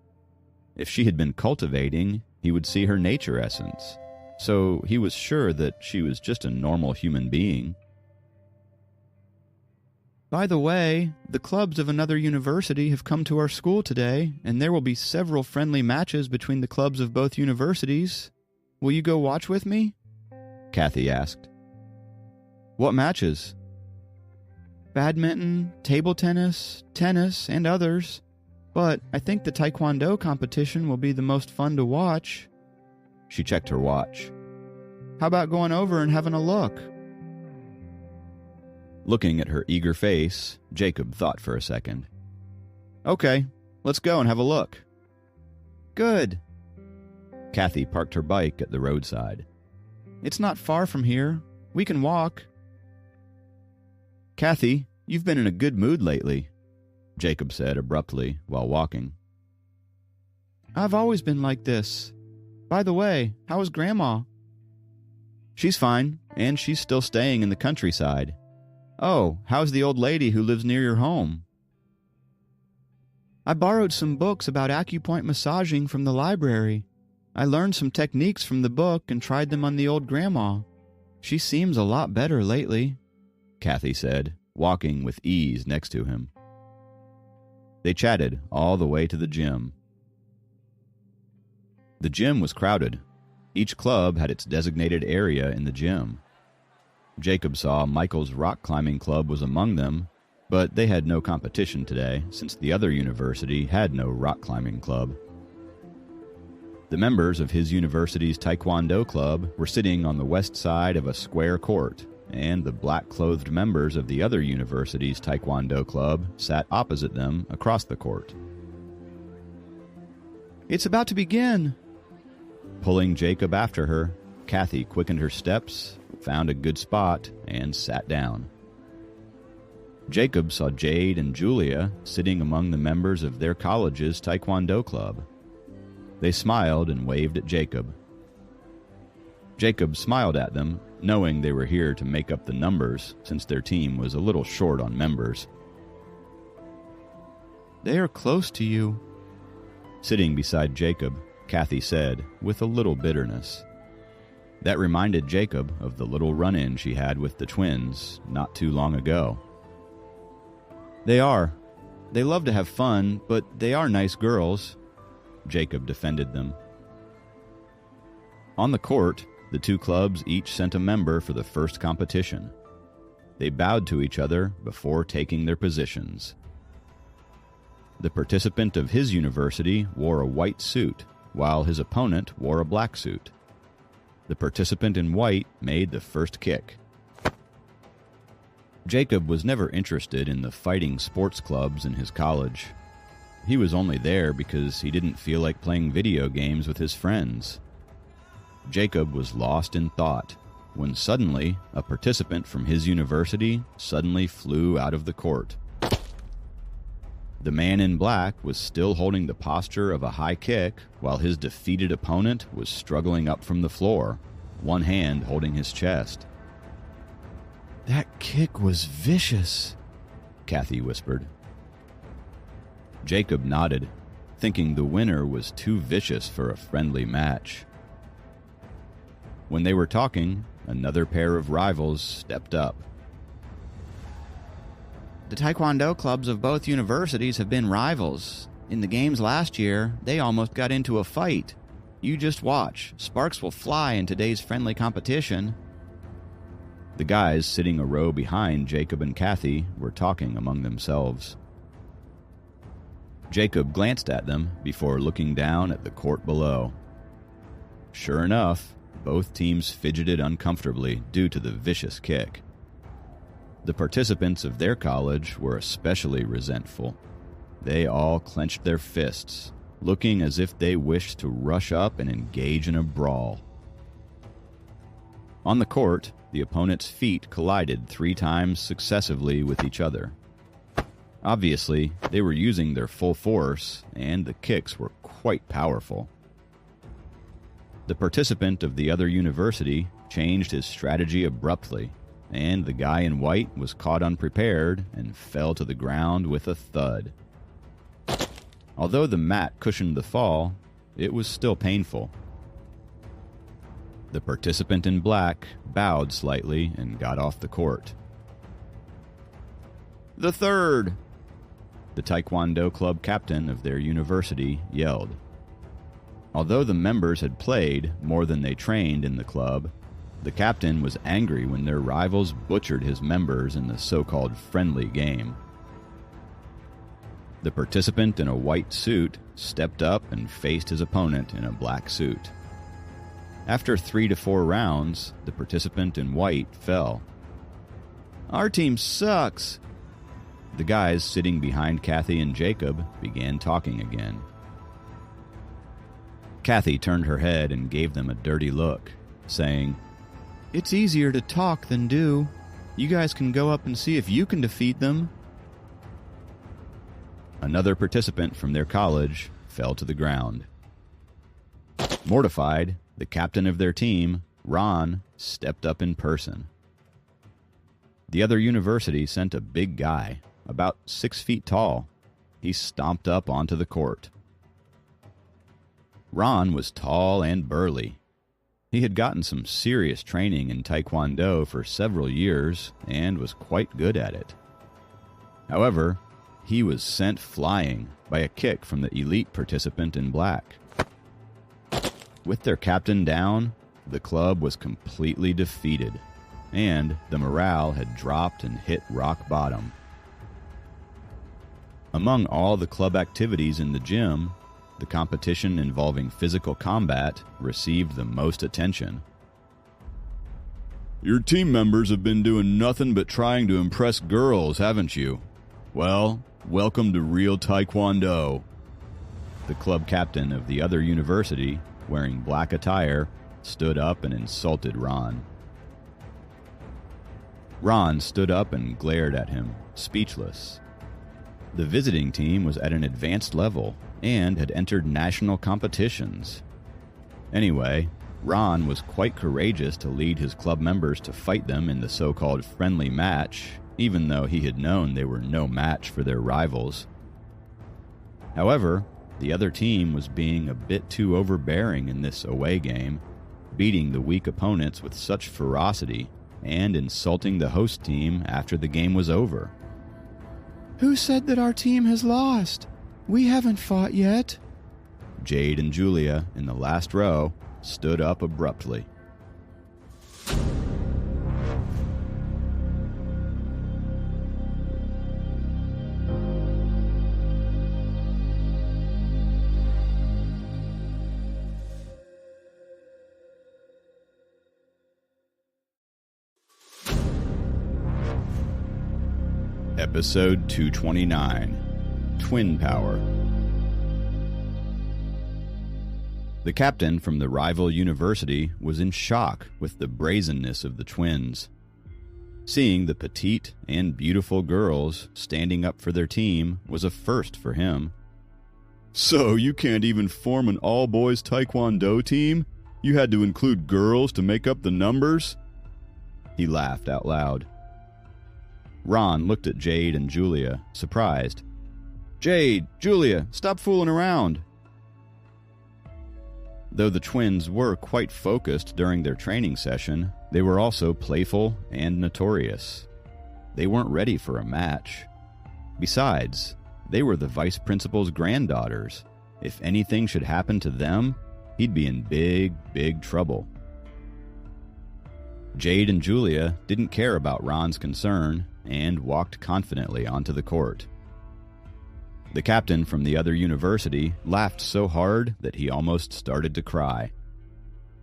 If she had been cultivating, he would see her nature essence, so he was sure that she was just a normal human being. "By the way, the clubs of another university have come to our school today, and there will be several friendly matches between the clubs of both universities. Will you go watch with me?" Kathy asked. "What matches?" "Badminton, table tennis, tennis, and others. But I think the taekwondo competition will be the most fun to watch." She checked her watch. "How about going over and having a look?" Looking at her eager face, Jacob thought for a second. "Okay, let's go and have a look." "Good." Kathy parked her bike at the roadside. "It's not far from here. We can walk." "Kathy, you've been in a good mood lately," Jacob said abruptly while walking. "I've always been like this. By the way, how is Grandma?" "She's fine, and she's still staying in the countryside." "Oh, how's the old lady who lives near your home?" "I borrowed some books about acupoint massaging from the library. I learned some techniques from the book and tried them on the old grandma. She seems a lot better lately," Kathy said, walking with ease next to him. They chatted all the way to the gym. The gym was crowded. Each club had its designated area in the gym. Jacob saw Michael's rock climbing club was among them, but they had no competition today since the other university had no rock climbing club. The members of his university's taekwondo club were sitting on the west side of a square court, and the black-clothed members of the other university's taekwondo club sat opposite them across the court. "It's about to begin." Pulling Jacob after her, Kathy quickened her steps, found a good spot, and sat down. Jacob saw Jade and Julia sitting among the members of their college's taekwondo club. They smiled and waved at Jacob. Jacob smiled at them, knowing they were here to make up the numbers since their team was a little short on members. "They are close to you." Sitting beside Jacob, Kathy said with a little bitterness. That reminded Jacob of the little run-in she had with the twins not too long ago. "They are. They love to have fun, but they are nice girls," Jacob defended them. On the court, the two clubs each sent a member for the first competition. They bowed to each other before taking their positions. The participant of his university wore a white suit, while his opponent wore a black suit. The participant in white made the first kick. Jacob was never interested in the fighting sports clubs in his college. He was only there because he didn't feel like playing video games with his friends. Jacob was lost in thought when suddenly a participant from his university suddenly flew out of the court. The man in black was still holding the posture of a high kick while his defeated opponent was struggling up from the floor, one hand holding his chest. "That kick was vicious," Kathy whispered. Jacob nodded, thinking the winner was too vicious for a friendly match. When they were talking, another pair of rivals stepped up. "The Taekwondo clubs of both universities have been rivals. In the games last year, they almost got into a fight. You just watch. Sparks will fly in today's friendly competition." The guys sitting a row behind Jacob and Kathy were talking among themselves. Jacob glanced at them before looking down at the court below. Sure enough, both teams fidgeted uncomfortably due to the vicious kick. The participants of their college were especially resentful. They all clenched their fists, looking as if they wished to rush up and engage in a brawl. On the court, the opponent's feet collided 3 times successively with each other. Obviously, they were using their full force, and the kicks were quite powerful. The participant of the other university changed his strategy abruptly, and the guy in white was caught unprepared and fell to the ground with a thud. Although the mat cushioned the fall, it was still painful. The participant in black bowed slightly and got off the court. "The third!" The Taekwondo club captain of their university yelled. Although the members had played more than they trained in the club, the captain was angry when their rivals butchered his members in the so-called friendly game. The participant in a white suit stepped up and faced his opponent in a black suit. After 3 to 4 rounds, the participant in white fell. "Our team sucks." The guys sitting behind Kathy and Jacob began talking again. Kathy turned her head and gave them a dirty look, saying, "It's easier to talk than do. You guys can go up and see if you can defeat them." Another participant from their college fell to the ground. Mortified, the captain of their team, Ron, stepped up in person. The other university sent a big guy, about 6 feet tall. He stomped up onto the court. Ron was tall and burly. He had gotten some serious training in Taekwondo for several years and was quite good at it. However, he was sent flying by a kick from the elite participant in black. With their captain down, the club was completely defeated, and the morale had dropped and hit rock bottom. Among all the club activities in the gym, the competition involving physical combat received the most attention. "Your team members have been doing nothing but trying to impress girls, haven't you? Well, welcome to real Taekwondo." The club captain of the other university, wearing black attire, stood up and insulted Ron. Ron stood up and glared at him, speechless. The visiting team was at an advanced level and had entered national competitions. Anyway, Ron was quite courageous to lead his club members to fight them in the so-called friendly match, even though he had known they were no match for their rivals. However, the other team was being a bit too overbearing in this away game, beating the weak opponents with such ferocity and insulting the host team after the game was over. Who said that our team has lost? We haven't fought yet. Jade and Julia, in the last row, stood up abruptly. Episode 229, Twin Power. The captain from the rival university was in shock with the brazenness of the twins. Seeing the petite and beautiful girls standing up for their team was a first for him. So you can't even form an all-boys taekwondo team? You had to include girls to make up the numbers? He laughed out loud. Ron looked at Jade and Julia, surprised. Jade, Julia, stop fooling around. Though the twins were quite focused during their training session, they were also playful and notorious. They weren't ready for a match. Besides, they were the vice principal's granddaughters. If anything should happen to them, he'd be in big, big trouble. Jade and Julia didn't care about Ron's concern and walked confidently onto the court. The captain from the other university laughed so hard that he almost started to cry.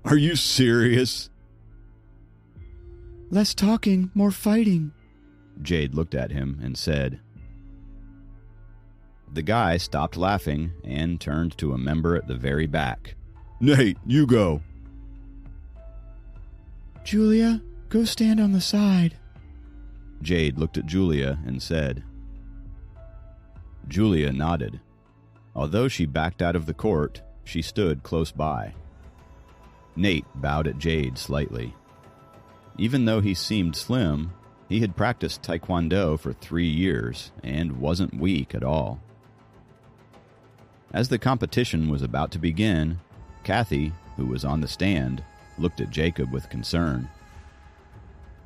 Are you serious? Less talking, more fighting. Jade looked at him and said. The guy stopped laughing and turned to a member at the very back. Nate, you go. Julia, go stand on the side. Jade looked at Julia and said. Julia nodded. Although she backed out of the court, she stood close by. Nate bowed at Jade slightly. Even though he seemed slim, he had practiced taekwondo for 3 years and wasn't weak at all. As the competition was about to begin, Kathy, who was on the stand, looked at Jacob with concern.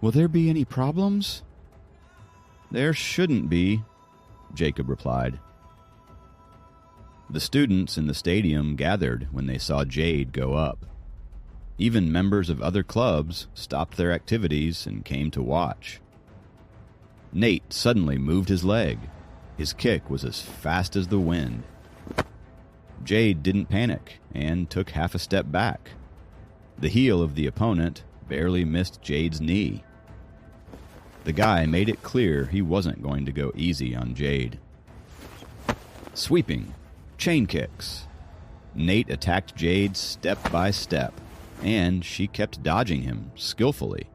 Will there be any problems? There shouldn't be, Jacob replied. The students in the stadium gathered when they saw Jade go up. Even members of other clubs stopped their activities and came to watch. Nate suddenly moved his leg. His kick was as fast as the wind. Jade didn't panic and took half a step back. The heel of the opponent barely missed Jade's knee. The guy made it clear he wasn't going to go easy on Jade. Sweeping, chain kicks. Nate attacked Jade step by step, and she kept dodging him skillfully.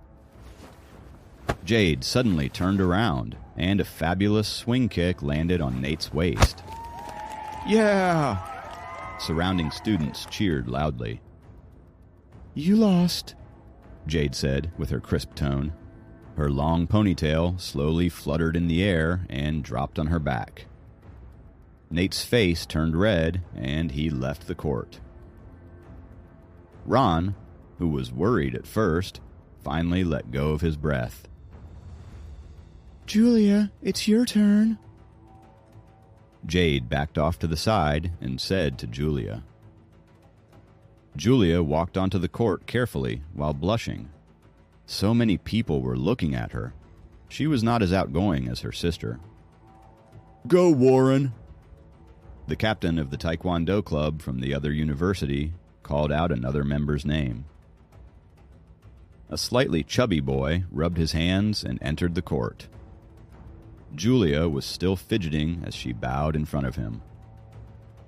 Jade suddenly turned around, and a fabulous swing kick landed on Nate's waist. Yeah! Surrounding students cheered loudly. You lost, Jade said with her crisp tone. Her long ponytail slowly fluttered in the air and dropped on her back. Nate's face turned red, and he left the court. Ron, who was worried at first, finally let go of his breath. Julia, it's your turn. Jade backed off to the side and said to Julia. Julia walked onto the court carefully while blushing. So many people were looking at her. She was not as outgoing as her sister. Go, Warren! The captain of the Taekwondo club from the other university called out another member's name. A slightly chubby boy rubbed his hands and entered the court. Julia was still fidgeting as she bowed in front of him.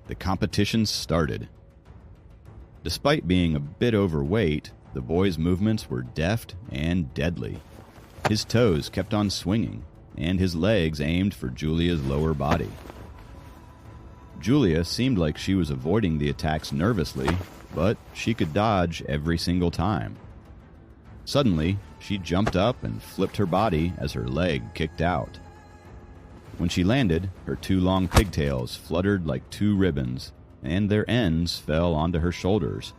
The competition started. Despite being a bit overweight, the boy's movements were deft and deadly. His toes kept on swinging, and his legs aimed for Julia's lower body. Julia seemed like she was avoiding the attacks nervously, but she could dodge every single time. Suddenly, she jumped up and flipped her body as her leg kicked out. When she landed, her 2 long pigtails fluttered like 2 ribbons, and their ends fell onto her shoulders.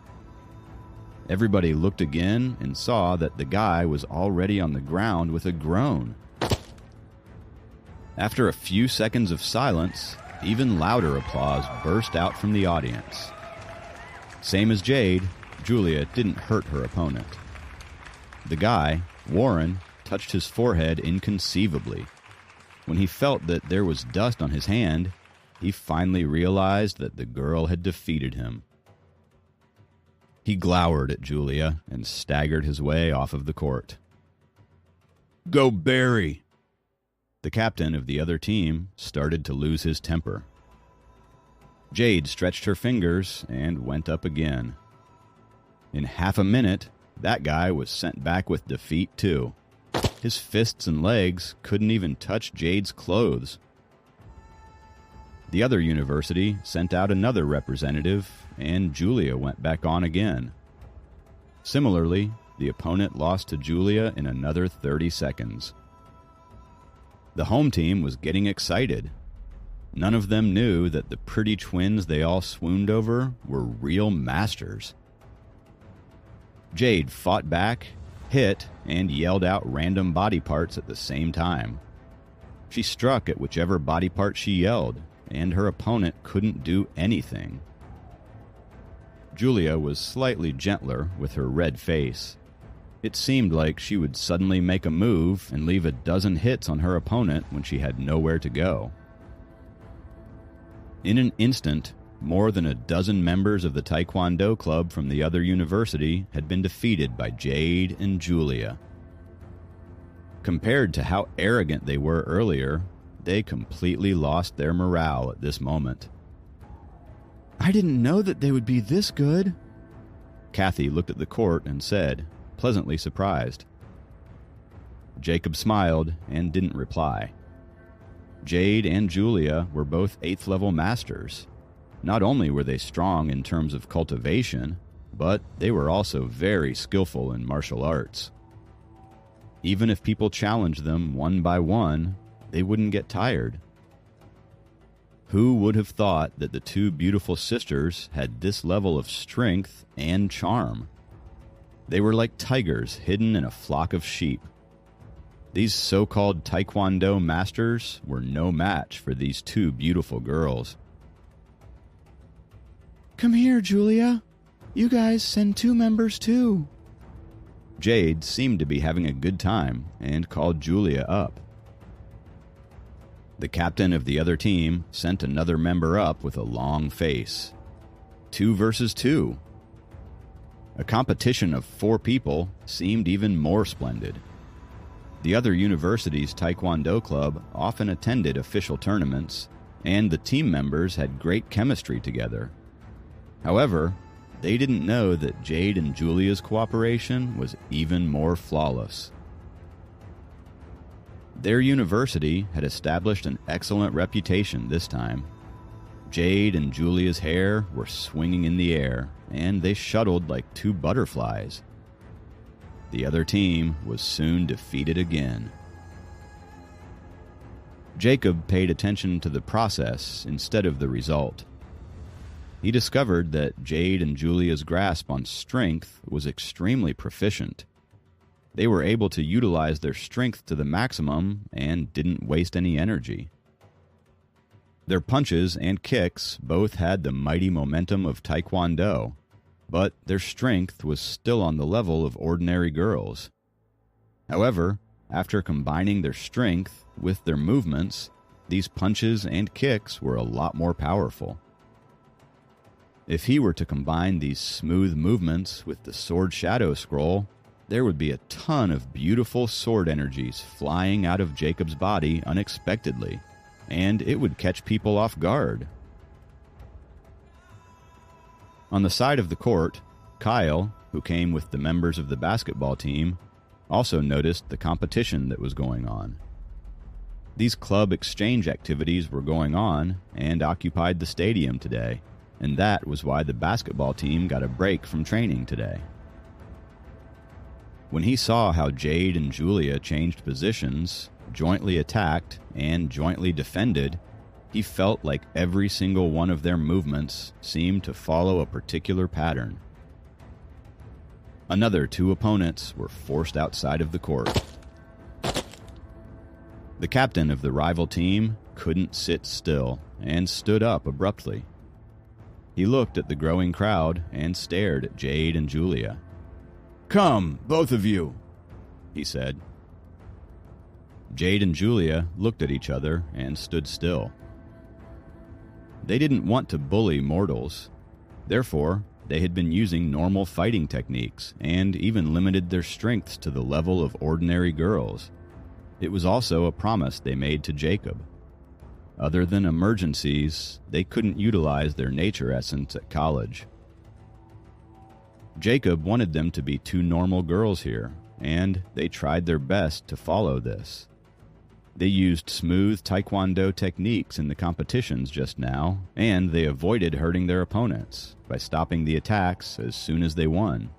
Everybody looked again and saw that the guy was already on the ground with a groan. After a few seconds of silence, even louder applause burst out from the audience. Same as Jade, Julia didn't hurt her opponent. The guy, Warren, touched his forehead inconceivably. When he felt that there was dust on his hand, he finally realized that the girl had defeated him. He glowered at Julia and staggered his way off of the court. "Go Barry!" The captain of the other team started to lose his temper. Jade stretched her fingers and went up again. In half a minute, that guy was sent back with defeat too. His fists and legs couldn't even touch Jade's clothes. The other university sent out another representative, and Julia went back on again. Similarly, the opponent lost to Julia in another 30 seconds. The home team was getting excited. None of them knew that the pretty twins they all swooned over were real masters. Jade fought back, hit, and yelled out random body parts at the same time. She struck at whichever body part she yelled, and her opponent couldn't do anything. Julia was slightly gentler with her red face. It seemed like she would suddenly make a move and leave a dozen hits on her opponent when she had nowhere to go. In an instant, more than a dozen members of the Taekwondo club from the other university had been defeated by Jade and Julia. Compared to how arrogant they were earlier, they completely lost their morale at this moment. "I didn't know that they would be this good." Kathy looked at the court and said, pleasantly surprised. Jacob smiled and didn't reply. Jade and Julia were both 8th level masters. Not only were they strong in terms of cultivation, but they were also very skillful in martial arts. Even if people challenged them one by one, they wouldn't get tired. Who would have thought that the two beautiful sisters had this level of strength and charm? They were like tigers hidden in a flock of sheep. These so-called Taekwondo masters were no match for these two beautiful girls. "Come here, Julia. You guys send 2 members too." Jade seemed to be having a good time and called Julia up. The captain of the other team sent another member up with a long face. 2 versus 2. A competition of 4 people seemed even more splendid. The other university's Taekwondo club often attended official tournaments, and the team members had great chemistry together. However, they didn't know that Jade and Julia's cooperation was even more flawless. Their university had established an excellent reputation this time. Jade and Julia's hair were swinging in the air, and they shuttled like 2 butterflies. The other team was soon defeated again. Jacob paid attention to the process instead of the result. He discovered that Jade and Julia's grasp on strength was extremely proficient. They were able to utilize their strength to the maximum and didn't waste any energy. Their punches and kicks both had the mighty momentum of Taekwondo, but their strength was still on the level of ordinary girls. However, after combining their strength with their movements, these punches and kicks were a lot more powerful. If he were to combine these smooth movements with the Sword Shadow Scroll, there would be a ton of beautiful sword energies flying out of Jacob's body unexpectedly, and it would catch people off guard. On the side of the court, Kyle, who came with the members of the basketball team, also noticed the competition that was going on. These club exchange activities were going on and occupied the stadium today, and that was why the basketball team got a break from training today. When he saw how Jade and Julia changed positions, jointly attacked, and jointly defended, he felt like every single one of their movements seemed to follow a particular pattern. Another 2 opponents were forced outside of the court. The captain of the rival team couldn't sit still and stood up abruptly. He looked at the growing crowd and stared at Jade and Julia. "Come, both of you," he said. Jade and Julia looked at each other and stood still. They didn't want to bully mortals. Therefore, they had been using normal fighting techniques and even limited their strengths to the level of ordinary girls. It was also a promise they made to Jacob. Other than emergencies, they couldn't utilize their nature essence at college. Jacob wanted them to be 2 normal girls here, and they tried their best to follow this. They used smooth taekwondo techniques in the competitions just now, and they avoided hurting their opponents by stopping the attacks as soon as they won.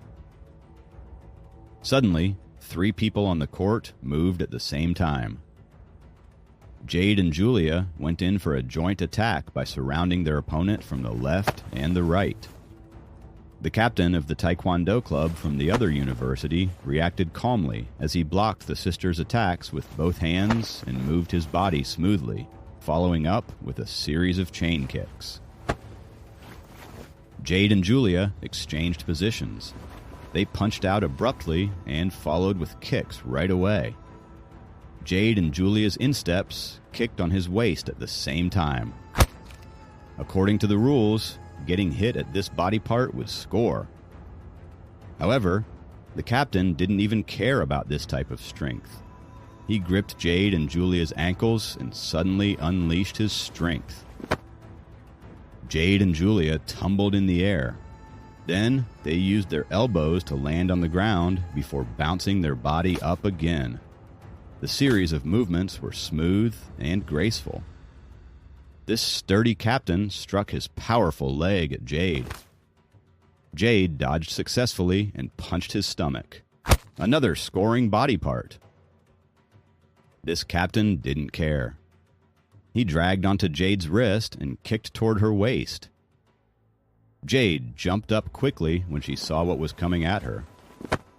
Suddenly, 3 people on the court moved at the same time. Jade and Julia went in for a joint attack by surrounding their opponent from the left and the right. The captain of the Taekwondo club from the other university reacted calmly as he blocked the sisters' attacks with both hands and moved his body smoothly, following up with a series of chain kicks. Jade and Julia exchanged positions. They punched out abruptly and followed with kicks right away. Jade and Julia's insteps kicked on his waist at the same time. According to the rules, getting hit at this body part would score. However, the captain didn't even care about this type of strength. He gripped Jade and Julia's ankles and suddenly unleashed his strength. Jade and Julia tumbled in the air. Then they used their elbows to land on the ground before bouncing their body up again. The series of movements were smooth and graceful. This sturdy captain struck his powerful leg at Jade. Jade dodged successfully and punched his stomach. Another scoring body part. This captain didn't care. He dragged onto Jade's wrist and kicked toward her waist. Jade jumped up quickly when she saw what was coming at her.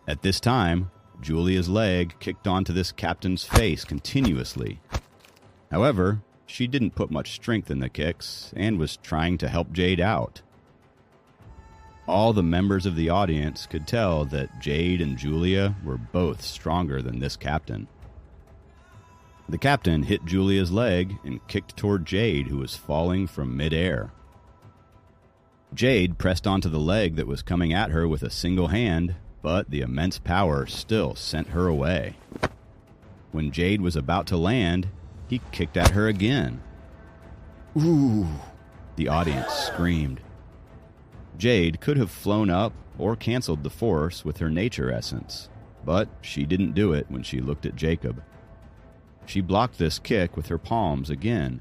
At this time, Julia's leg kicked onto this captain's face continuously. However, she didn't put much strength in the kicks and was trying to help Jade out. All the members of the audience could tell that Jade and Julia were both stronger than this captain. The captain hit Julia's leg and kicked toward Jade, who was falling from midair. Jade pressed onto the leg that was coming at her with a single hand, but the immense power still sent her away. When Jade was about to land, he kicked at her again. "Ooh!" the audience screamed. Jade could have flown up or canceled the force with her nature essence, but she didn't do it when she looked at Jacob. She blocked this kick with her palms again,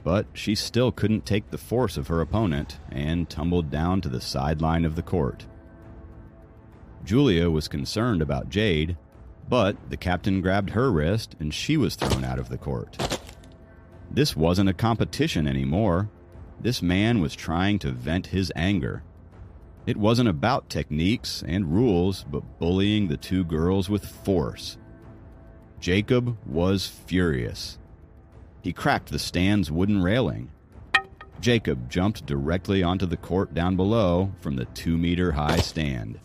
but she still couldn't take the force of her opponent and tumbled down to the sideline of the court. Julia was concerned about Jade, but the captain grabbed her wrist and she was thrown out of the court. This wasn't a competition anymore. This man was trying to vent his anger. It wasn't about techniques and rules, but bullying the 2 girls with force. Jacob was furious. He cracked the stand's wooden railing. Jacob jumped directly onto the court down below from the 2-meter-high stand.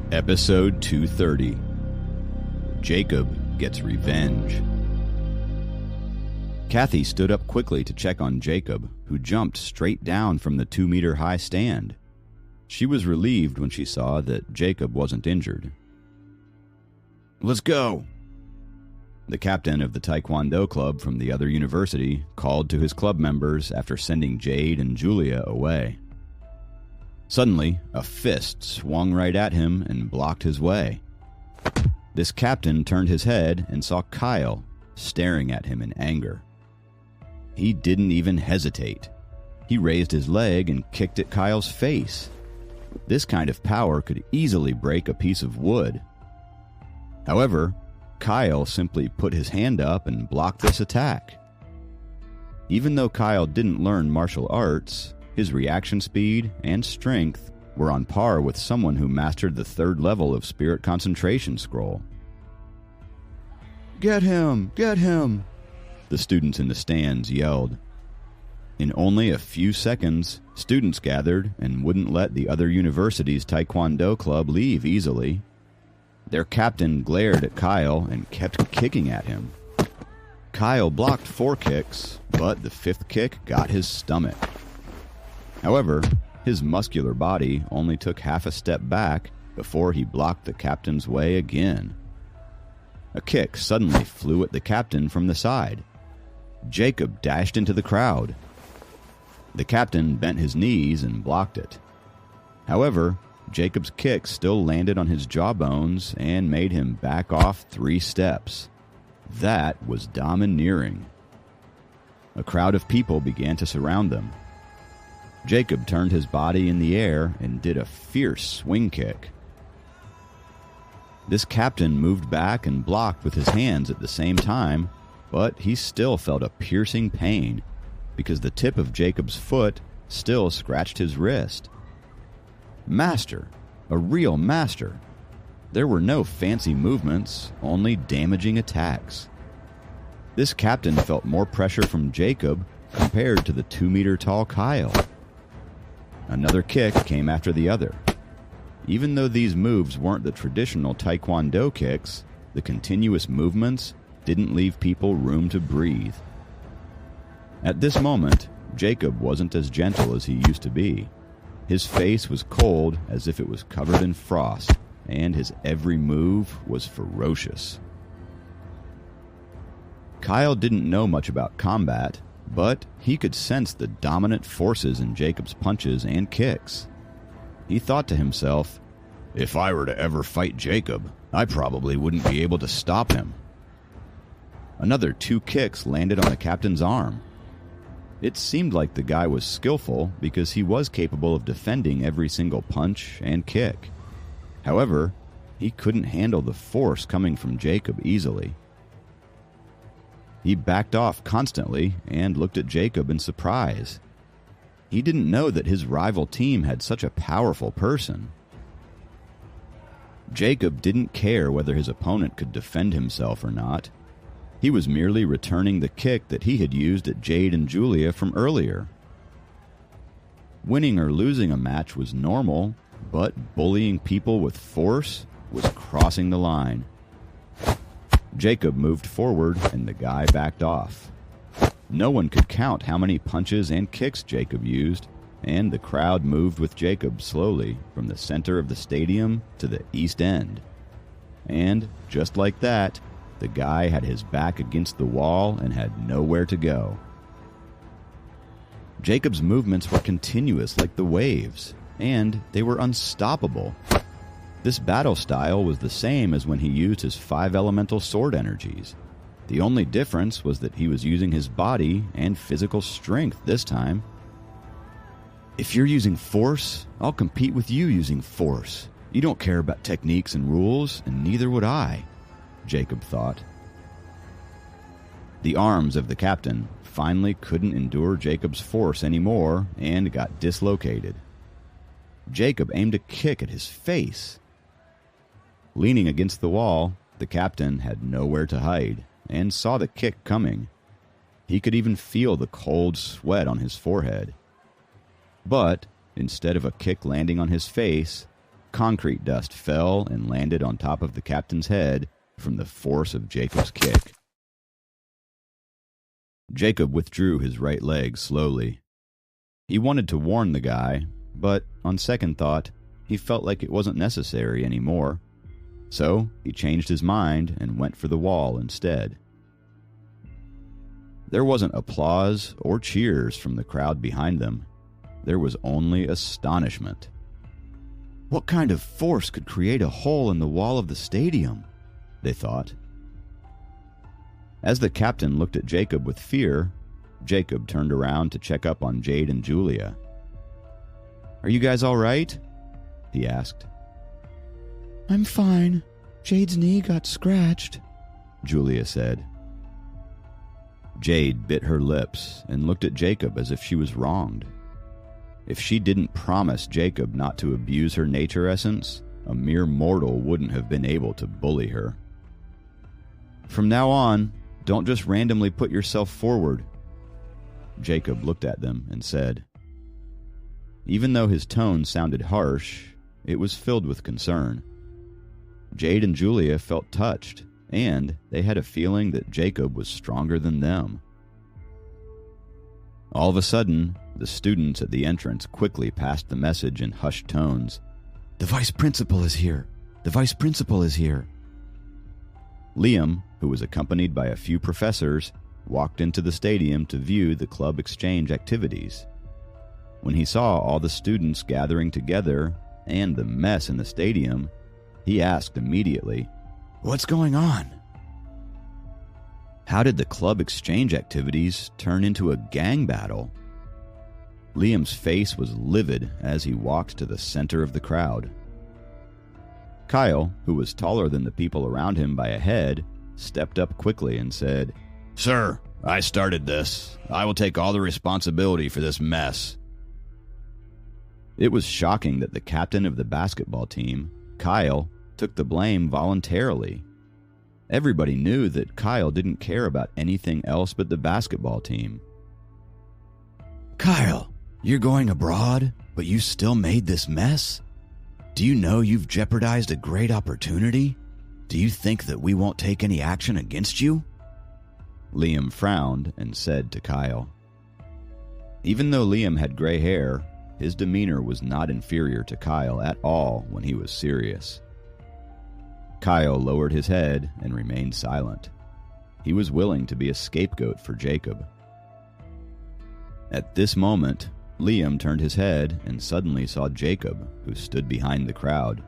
Episode 230. Jacob Gets Revenge. Kathy stood up quickly to check on Jacob, who jumped straight down from the 2-meter-high stand. She was relieved when she saw that Jacob wasn't injured. "Let's go!" The captain of the Taekwondo club from the other university called to his club members after sending Jade and Julia away. Suddenly, a fist swung right at him and blocked his way. This captain turned his head and saw Kyle staring at him in anger. He didn't even hesitate. He raised his leg and kicked at Kyle's face, This kind of power could easily break a piece of wood. However, Kyle simply put his hand up and blocked this attack. Even though Kyle didn't learn martial arts, his reaction speed and strength were on par with someone who mastered the 3rd level of Spirit Concentration Scroll. Get him! Get him! The students in the stands yelled. In only a few seconds, students gathered and wouldn't let the other university's Taekwondo club leave easily. Their captain glared at Kyle and kept kicking at him. Kyle blocked 4 kicks, but the 5th kick got his stomach. However, his muscular body only took half a step back before he blocked the captain's way again. A kick suddenly flew at the captain from the side. Jacob dashed into the crowd. The captain bent his knees and blocked it. However, Jacob's kick still landed on his jawbones and made him back off 3 steps. That was domineering. A crowd of people began to surround them. Jacob turned his body in the air and did a fierce swing kick. This captain moved back and blocked with his hands at the same time, but he still felt a piercing pain because the tip of Jacob's foot still scratched his wrist. Master, a real master. There were no fancy movements, only damaging attacks. This captain felt more pressure from Jacob compared to the 2-meter-tall Kyle. Another kick came after the other. Even though these moves weren't the traditional Taekwondo kicks, the continuous movements didn't leave people room to breathe. At this moment, Jacob wasn't as gentle as he used to be. His face was cold as if it was covered in frost, and his every move was ferocious. Kyle didn't know much about combat, but he could sense the dominant forces in Jacob's punches and kicks. He thought to himself, if I were to ever fight Jacob, I probably wouldn't be able to stop him. Another 2 kicks landed on the captain's arm. It seemed like the guy was skillful because he was capable of defending every single punch and kick. However, he couldn't handle the force coming from Jacob easily. He backed off constantly and looked at Jacob in surprise. He didn't know that his rival team had such a powerful person. Jacob didn't care whether his opponent could defend himself or not. He was merely returning the kick that he had used at Jade and Julia from earlier. Winning or losing a match was normal, but bullying people with force was crossing the line. Jacob moved forward and the guy backed off. No one could count how many punches and kicks Jacob used, and the crowd moved with Jacob slowly from the center of the stadium to the east end. And, just like that, the guy had his back against the wall and had nowhere to go. Jacob's movements were continuous like the waves, and they were unstoppable. This battle style was the same as when he used his 5 elemental sword energies. The only difference was that he was using his body and physical strength this time. If you're using force, I'll compete with you using force. You don't care about techniques and rules, and neither would I, Jacob thought. The arms of the captain finally couldn't endure Jacob's force anymore and got dislocated. Jacob aimed a kick at his face. Leaning against the wall, the captain had nowhere to hide and saw the kick coming. He could even feel the cold sweat on his forehead. But instead of a kick landing on his face, concrete dust fell and landed on top of the captain's head from the force of Jacob's kick. Jacob withdrew his right leg slowly. He wanted to warn the guy, but on second thought, he felt like it wasn't necessary anymore. So he changed his mind and went for the wall instead. There wasn't applause or cheers from the crowd behind them. There was only astonishment. What kind of force could create a hole in the wall of the stadium? They thought. As the captain looked at Jacob with fear, Jacob turned around to check up on Jade and Julia. Are you guys all right? he asked. I'm fine. Jade's knee got scratched, Julia said. Jade bit her lips and looked at Jacob as if she was wronged. If she didn't promise Jacob not to abuse her nature essence, a mere mortal wouldn't have been able to bully her. From now on, don't just randomly put yourself forward. Jacob looked at them and said. Even though his tone sounded harsh, it was filled with concern. Jade and Julia felt touched, and they had a feeling that Jacob was stronger than them. All of a sudden, the students at the entrance quickly passed the message in hushed tones. The vice principal is here! The vice principal is here! Liam, who was accompanied by a few professors, walked into the stadium to view the club exchange activities. When he saw all the students gathering together and the mess in the stadium, he asked immediately, What's going on? How did the club exchange activities turn into a gang battle? Liam's face was livid as he walked to the center of the crowd. Kyle, who was taller than the people around him by a head, stepped up quickly and said, Sir, I started this. I will take all the responsibility for this mess. It was shocking that the captain of the basketball team, Kyle, took the blame voluntarily. Everybody knew that Kyle didn't care about anything else but the basketball team. Kyle, you're going abroad, but you still made this mess? Do you know you've jeopardized a great opportunity? Do you think that we won't take any action against you? Liam frowned and said to Kyle. Even though Liam had gray hair, his demeanor was not inferior to Kyle at all when he was serious. Kyle lowered his head and remained silent. He was willing to be a scapegoat for Jacob. At this moment, Liam turned his head and suddenly saw Jacob, who stood behind the crowd.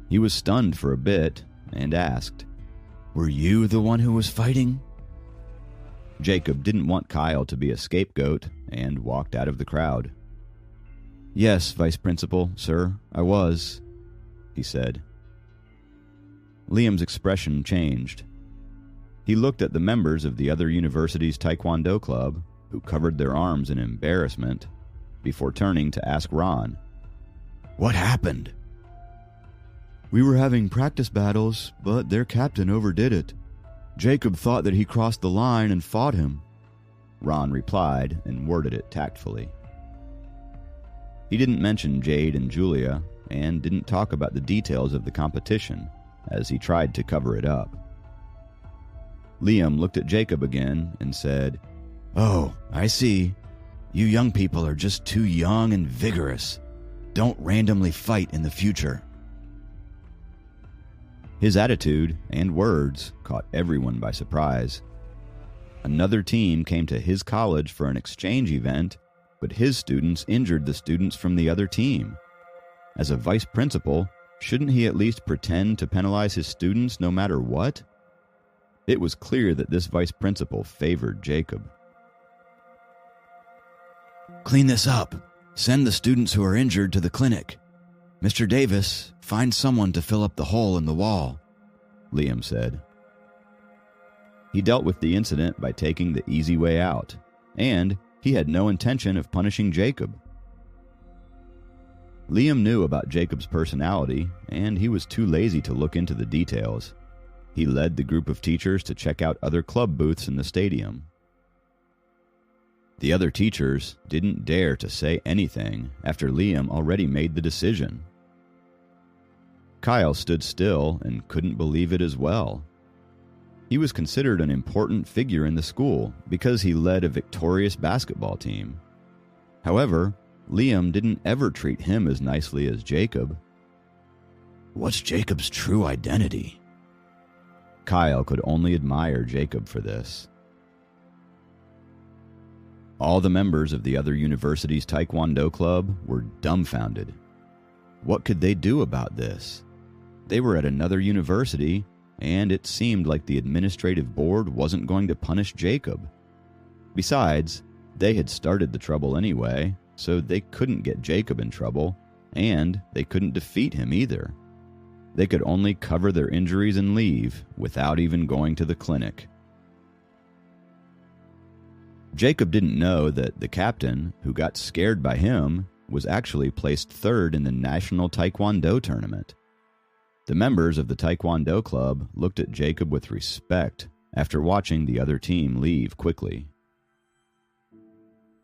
He was stunned for a bit and asked, Were you the one who was fighting? Jacob didn't want Kyle to be a scapegoat and walked out of the crowd. Yes, Vice Principal, sir, I was, he said. Liam's expression changed. He looked at the members of the other university's Taekwondo club, who covered their arms in embarrassment, before turning to ask Ron, What happened? We were having practice battles, but their captain overdid it. Jacob thought that he crossed the line and fought him. Ron replied and worded it tactfully. He didn't mention Jade and Julia, and didn't talk about the details of the competition, as he tried to cover it up. Liam looked at Jacob again and said, Oh, I see. You young people are just too young and vigorous. Don't randomly fight in the future. His attitude and words caught everyone by surprise. Another team came to his college for an exchange event, but his students injured the students from the other team. As a vice principal, shouldn't he at least pretend to penalize his students no matter what? It was clear that this vice principal favored Jacob. Clean this up. Send the students who are injured to the clinic. Mr. Davis, find someone to fill up the hole in the wall, Liam said. He dealt with the incident by taking the easy way out, and he had no intention of punishing Jacob. Liam knew about Jacob's personality, and he was too lazy to look into the details. He led the group of teachers to check out other club booths in the stadium. The other teachers didn't dare to say anything after Liam already made the decision. Kyle stood still and couldn't believe it as well. He was considered an important figure in the school because he led a victorious basketball team. However, Liam didn't ever treat him as nicely as Jacob. What's Jacob's true identity? Kyle could only admire Jacob for this. All the members of the other university's Taekwondo club were dumbfounded. What could they do about this? They were at another university, and it seemed like the administrative board wasn't going to punish Jacob. Besides, they had started the trouble anyway, so they couldn't get Jacob in trouble, and they couldn't defeat him either. They could only cover their injuries and leave without even going to the clinic. Jacob didn't know that the captain, who got scared by him, was actually placed third in the National Taekwondo Tournament. The members of the Taekwondo club looked at Jacob with respect after watching the other team leave quickly.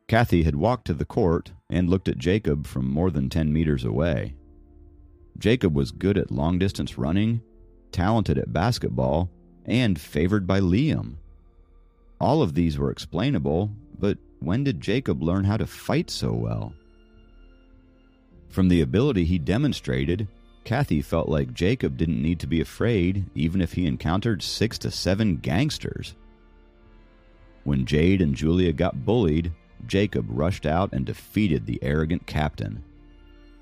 Kathy had walked to the court and looked at Jacob from more than 10 meters away. Jacob was good at long-distance running, talented at basketball, and favored by Liam. All of these were explainable, but when did Jacob learn how to fight so well? From the ability he demonstrated, Kathy felt like Jacob didn't need to be afraid even if he encountered 6 to 7 gangsters. When Jade and Julia got bullied, Jacob rushed out and defeated the arrogant captain.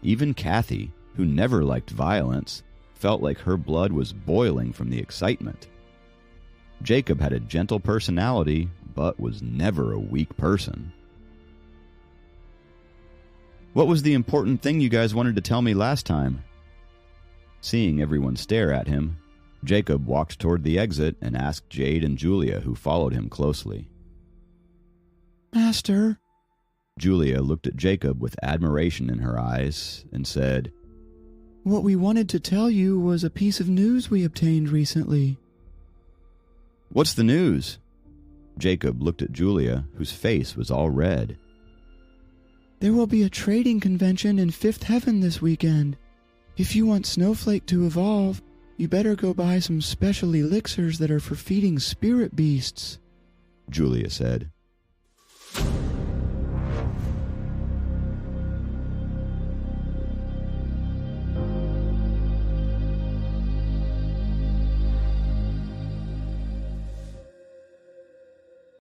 Even Kathy, who never liked violence, felt like her blood was boiling from the excitement. Jacob had a gentle personality, but was never a weak person. "What was the important thing you guys wanted to tell me last time?" Seeing everyone stare at him, Jacob walked toward the exit and asked Jade and Julia, who followed him closely. "Master," Julia looked at Jacob with admiration in her eyes and said, "what we wanted to tell you was a piece of news we obtained recently." "What's the news?" Jacob looked at Julia, whose face was all red. "There will be a trading convention in Fifth Heaven this weekend. If you want Snowflake to evolve, you better go buy some special elixirs that are for feeding spirit beasts," Julia said.